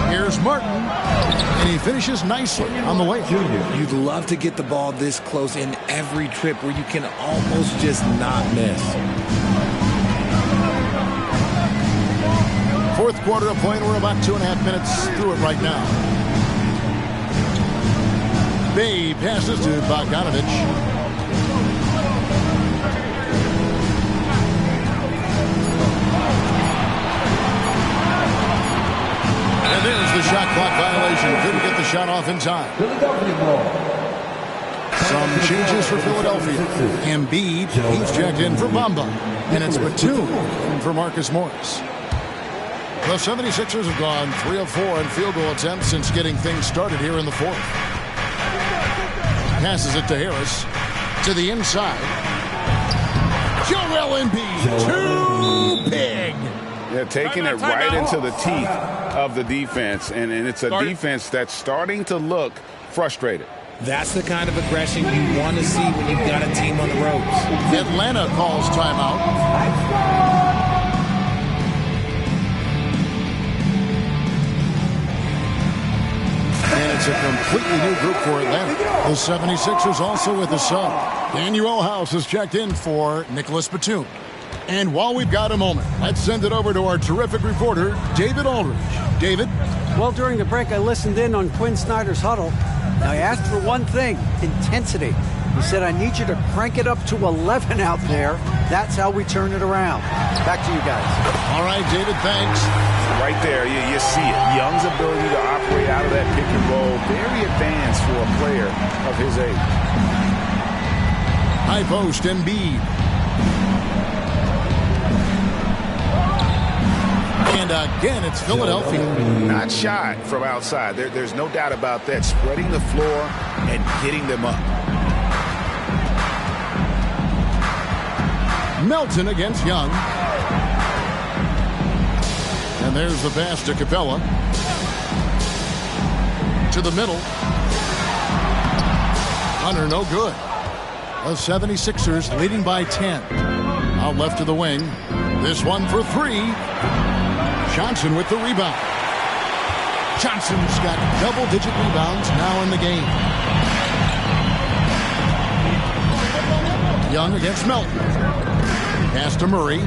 Here's Martin, and he finishes nicely on the way. You'd love to get the ball this close in every trip where you can almost just not miss. Fourth quarter of play, and we're about 2.5 minutes through it right now. Bay passes to Bogdanovich. And there's the shot clock violation. Couldn't get the shot off in time. Some changes for Philadelphia. Embiid, he's checked in for Bamba. And it's Batum in for Marcus Morris. The 76ers have gone 3 of 4 in field goal attempts since getting things started here in the fourth. Passes it to Harris. To the inside. Joel Embiid. Too big. Yeah, taking it right into the teeth of the defense. And it's a defense that's starting to look frustrated. That's the kind of aggression you want to see when you've got a team on the ropes. Atlanta calls timeout. And it's a completely new group for Atlanta. The 76ers also with a sub. Daniel House is checked in for Nicholas Batum. And while we've got a moment, let's send it over to our terrific reporter, David Aldridge. David? Well, during the break, I listened in on Quinn Snyder's huddle. I asked for one thing, intensity. He said, I need you to crank it up to 11 out there. That's how we turn it around. Back to you guys. All right, David, thanks. Right there, you see it. Young's ability to operate out of that pick and roll, very advanced for a player of his age. High post, Embiid. And again, it's Philadelphia. Not shy from outside. There's no doubt about that. Spreading the floor and getting them up. Melton against Young. And there's the pass to Capella. To the middle. Hunter, no good. The 76ers leading by 10. Out left to the wing. This one for three. Johnson with the rebound. Johnson's got double-digit rebounds now in the game. Young against Melton. Pass to Murray.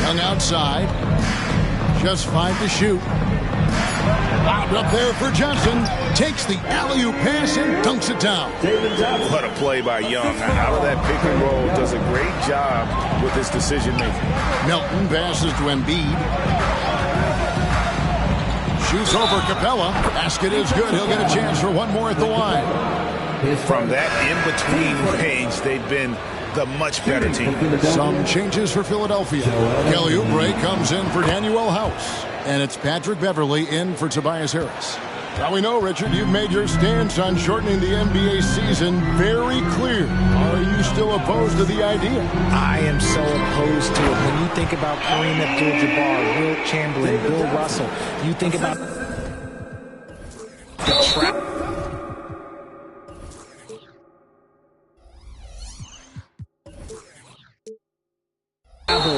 Young outside. Just 5 to shoot. Out up there for Johnson. Takes the alley-oop pass and dunks it down. What a play by Young. Out of that pick and roll. Does a great job with his decision-making. Melton passes to Embiid. Shoots over Capella. Basket is good. He'll get a chance for one more at the line. From that in-between range, they've been the much better team. Some changes for Philadelphia. Kelly Oubre comes in for Daniel House. And it's Patrick Beverley in for Tobias Harris. Now we know, Richard, you've made your stance on shortening the NBA season very clear. Are you still opposed to the idea? I am so opposed to it. When you think about Kareem Abdul-Jabbar, Wilt Chamberlain, Bill Russell, you think about the trap.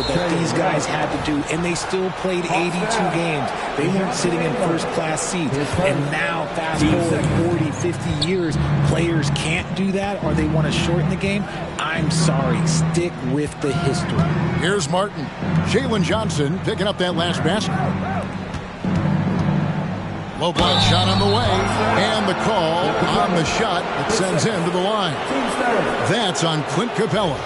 That these guys had to do, and they still played 82 games. They weren't sitting in first-class seats. And now, fast forward 40, 50 years, players can't do that, or they want to shorten the game. I'm sorry. Stick with the history. Here's Martin. Jalen Johnson picking up that last basket. Low block shot on the way, and the call on the shot that sends him to the line. That's on Clint Capella.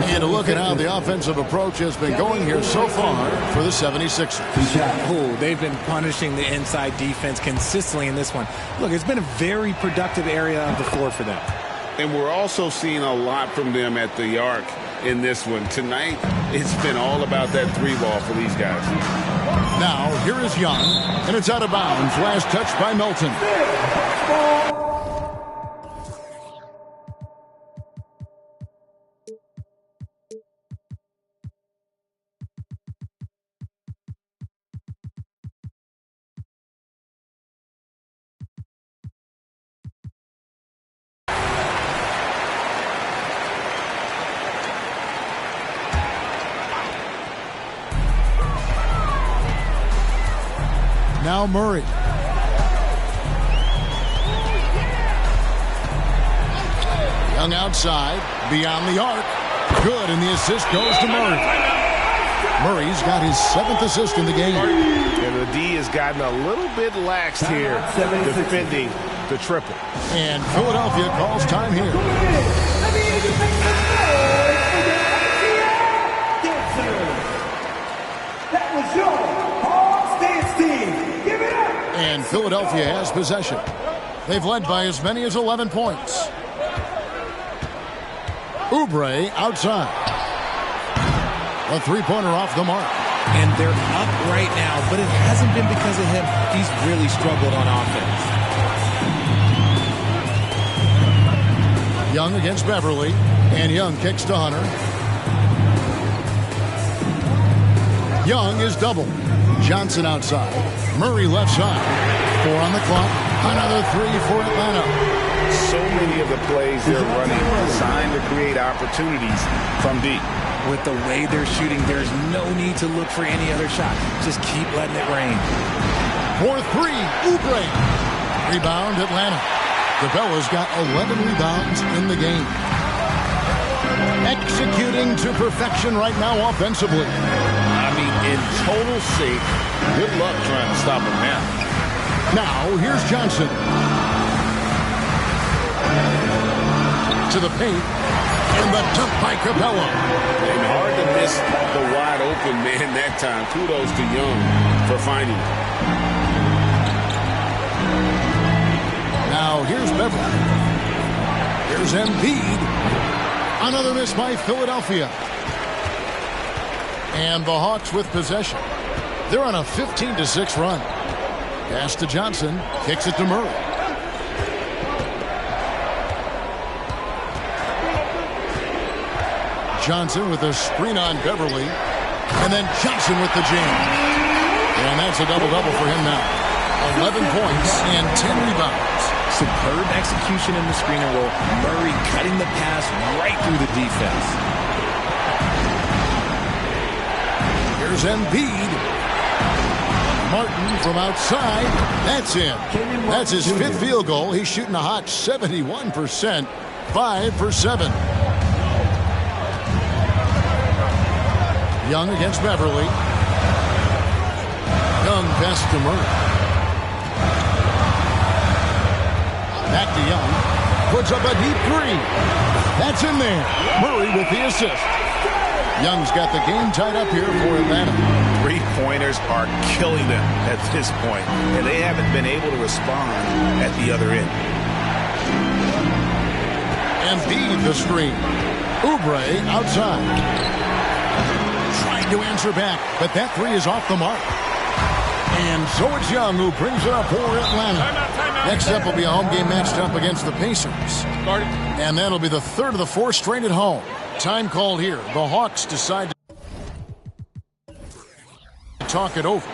And a look at how the offensive approach has been going here so far for the 76ers. Oh, they've been punishing the inside defense consistently in this one. Look, it's been a very productive area of the floor for them. And we're also seeing a lot from them at the arc in this one. Tonight, it's been all about that three ball for these guys. Now, here is Young, and it's out of bounds. Last touch by Melton. Now Murray. Young outside, beyond the arc. Good, and the assist goes to Murray. Murray's got his 7th assist in the game. And the D has gotten a little bit laxed here, defending the triple. And Philadelphia calls time here. That was your Hawks dance team. Give it up. And Philadelphia has possession. They've led by as many as 11 points. Oubre outside. A three-pointer off the mark. And they're up right now, but it hasn't been because of him. He's really struggled on offense. Young against Beverly, and Young kicks to Hunter. Young is double. Johnson outside. Murray left side. 4 on the clock. Another 3 for Atlanta. So many of the plays they're running designed to create opportunities from deep. With the way they're shooting, there's no need to look for any other shot. Just keep letting it rain. 4-3, Oubre. Rebound, Atlanta. Capella's got 11 rebounds in the game. executing to perfection right now offensively. I mean, in total shape. Good luck trying to stop him now. Now, here's Johnson. To the paint. And the dunk by Capella. And hard to miss the wide open man that time. Kudos to Young for finding it. Now, here's Beverly. Here's Embiid. Another miss by Philadelphia. And the Hawks with possession. They're on a 15-6 run. Pass to Johnson. Kicks it to Murray. Johnson with a screen on Beverly. And then Johnson with the jam. And that's a double-double for him now. 11 points and 10 rebounds. Superb execution in the screen and roll. Murray cutting the pass right through the defense. Here's Embiid. Martin from outside. That's in. That's his 5th field goal. He's shooting a hot 71%. 5 for 7. Young against Beverly. Young pass to Murray. Back to Young. Puts up a deep 3. That's in there. Murray with the assist. Young's got the game tied up here for Atlanta. 3-pointers are killing them at this point, and they haven't been able to respond at the other end. Embiid the screen. Oubre outside. Trying to answer back, but that 3 is off the mark. And so it's Young who brings it up for Atlanta. Next up will be a home game matched up against the Pacers. And that'll be the 3rd of the 4 straight at home. Time called here. The Hawks decide to talk it over.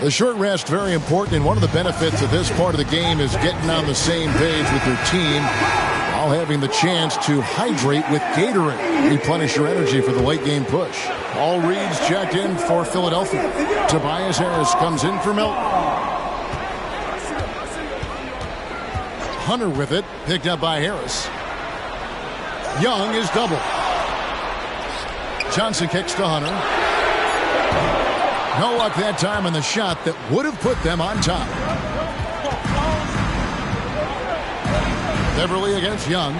The short rest, very important, and one of the benefits of this part of the game is getting on the same page with your team while having the chance to hydrate with Gatorade. Replenish your energy for the late game push. All reads checked in for Philadelphia. Tobias Harris comes in for Milton. Hunter with it, picked up by Harris. Young is double. Johnson kicks to Hunter. No luck that time on the shot that would have put them on top. Beverly against Young.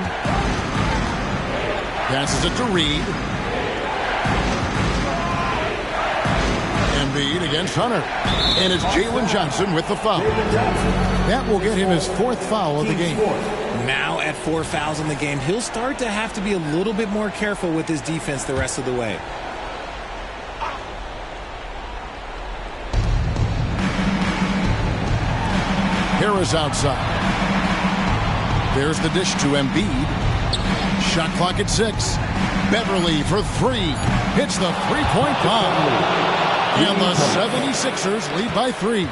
Passes it to Reed. Embiid against Hunter. And it's Jalen Johnson with the foul. That will get him his 4th foul of the game. Now at 4 fouls in the game, he'll start to have to be a little bit more careful with his defense the rest of the way. Harris outside. There's the dish to Embiid. Shot clock at 6. Beverly for 3. Hits the 3-point bomb. And the 76ers lead by 3.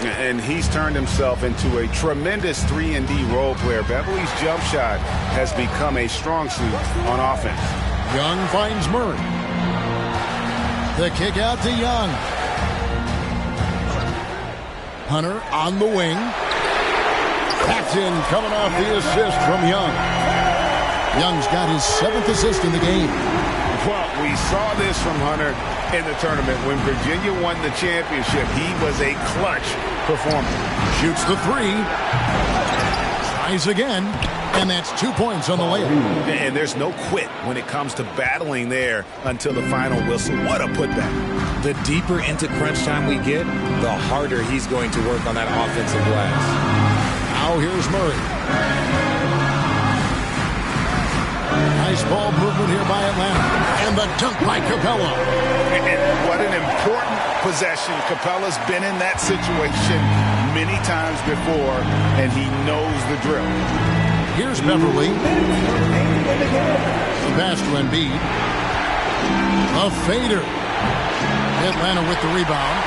And he's turned himself into a tremendous 3-and-D role player. Beverly's jump shot has become a strong suit on offense. Young finds Murray. The kick out to Young. Hunter on the wing. That's in, coming off the assist from Young. Young's got his 7th assist in the game. Well, we saw this from Hunter in the tournament. When Virginia won the championship, he was a clutch performer. Shoots the 3. Tries again. And that's 2 points on the layup. And there's no quit when it comes to battling there until the final whistle. What a putback. The deeper into crunch time we get, the harder he's going to work on that offensive glass. Now here's Murray. Nice ball movement here by Atlanta. And the dunk by Capella. And what an important possession. Capella's been in that situation many times before, and he knows the drill. Here's Beverly. The pass to Embiid. A fader. Atlanta with the rebound.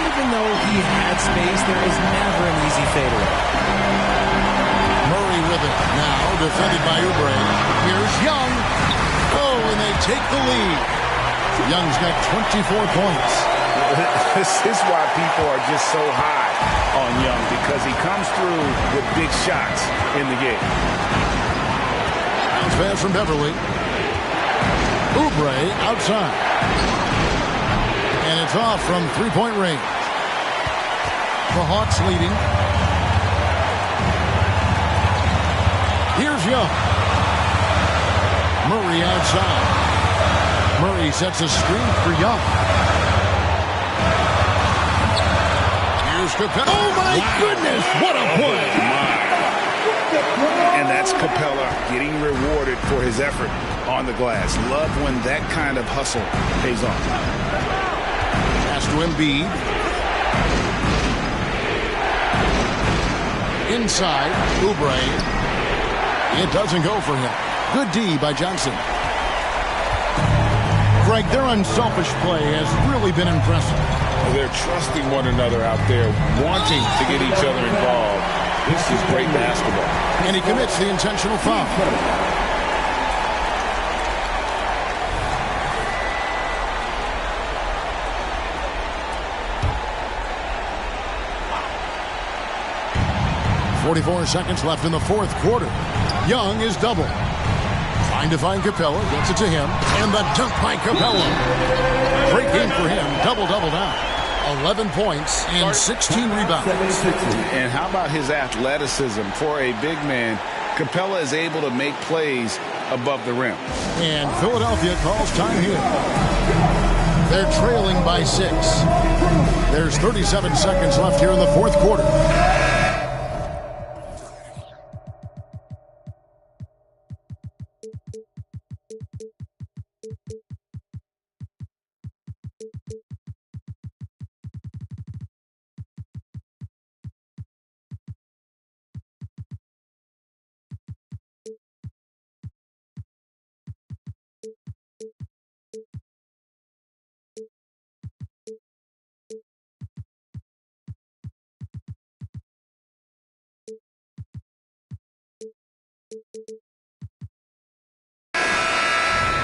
Even though he had space, there is never an easy fadeaway. Murray with it. Now defended by Oubre. Here's Young. Oh, and they take the lead. Young's got 24 points. This is why people are just so high on Young, because he comes through with big shots in the game. Bounce pass from Beverly. Oubre outside. And it's off from three-point range. The Hawks leading. Here's Young. Murray outside. Murray sets a screen for Young. Here's Capella. Oh, my goodness. What a play. And that's Capella getting rewarded for his effort on the glass. Love when that kind of hustle pays off. Pass to Embiid. Inside, Oubre. It doesn't go for him. Good D by Johnson. Greg, their unselfish play has really been impressive. They're trusting one another out there, wanting to get each other involved. This is great basketball. And he commits the intentional foul. .44 seconds left in the fourth quarter. Young is double. Trying to find Capella. Gets it to him. And the dunk by Capella. Great game for him. Double-double now. 11 points and 16 rebounds. And how about his athleticism? For a big man, Capella is able to make plays above the rim. And Philadelphia calls time here. They're trailing by 6. There's 37 seconds left here in the fourth quarter.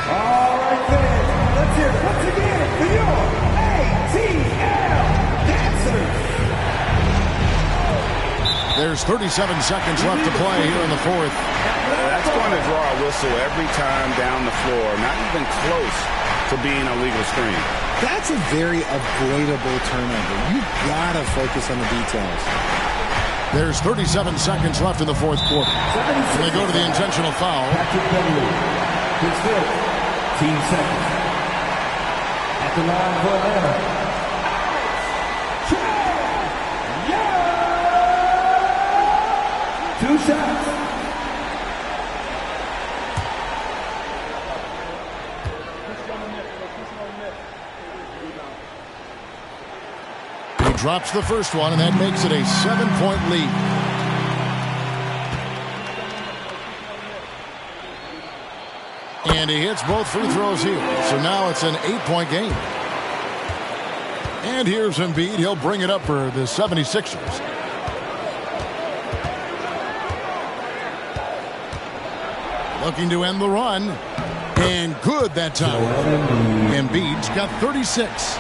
All right, fans, let's hear it once again for your ATL Dancers. There's 37 seconds left to play here in the fourth. That's going to draw a whistle every time down the floor. Not even close to being a legal screen. That's a very avoidable turnover. You've got to focus on the details. There's 37 seconds left in the fourth quarter. And they go to the intentional foul. His fifth, team second. At the line for Atlanta. Two shots. He drops the first one, and that makes it a 7-point lead. And he hits both free throws here. So now it's an 8-point game. And here's Embiid. He'll bring it up for the 76ers. Looking to end the run. And good that time. Embiid's got 36.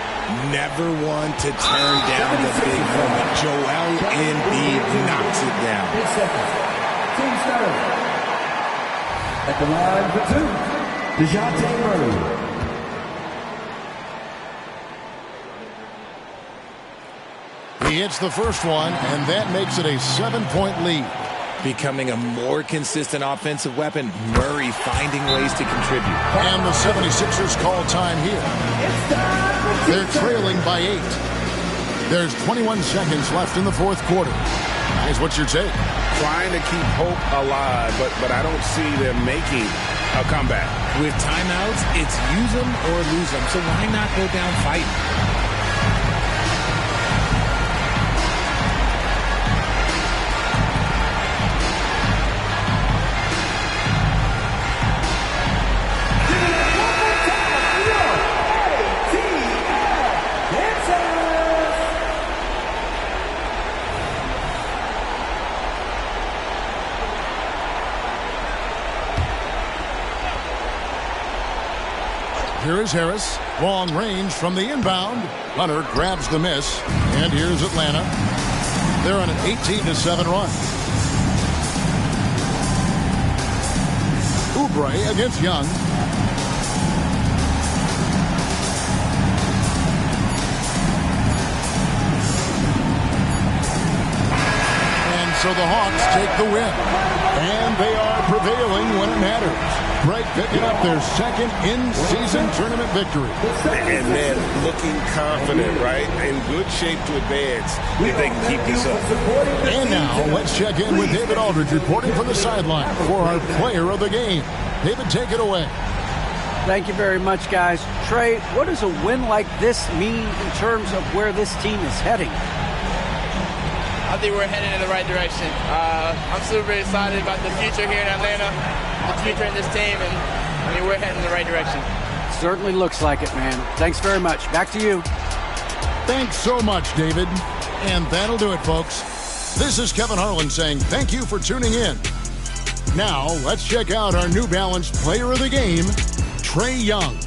Never one to turn down the big moment. Joel Embiid knocks it down. Team starter. At the line for two, DeJounte Murray. He hits the first one, and that makes it a 7-point lead. Becoming a more consistent offensive weapon, Murray finding ways to contribute. And the 76ers call time here. They're trailing by 8. There's 21 seconds left in the fourth quarter. Guys, what's your take? Trying to keep hope alive, but I don't see them making a comeback. With timeouts, it's use them or lose them, so why not go down fighting? Here is Harris. Long range from the inbound. Hunter grabs the miss. And here's Atlanta. They're on an 18-7 run. Oubre against Young. So the Hawks take the win. And they are prevailing when it matters. Greg picking up their second in-season tournament victory. And man, looking confident, right? In good shape to advance if they can keep this up. And now let's check in with David Aldridge reporting from the sideline for our player of the game. David, take it away. Thank you very much, guys. Trey, what does a win like this mean in terms of where this team is heading? I think we're heading in the right direction. I'm super excited about the future here in Atlanta, the future in this team, and we're heading in the right direction. Certainly looks like it, man. Thanks very much. Back to you. Thanks so much, David. And that'll do it, folks. This is Kevin Harlan saying thank you for tuning in. Now, let's check out our New Balance player of the game, Trae Young.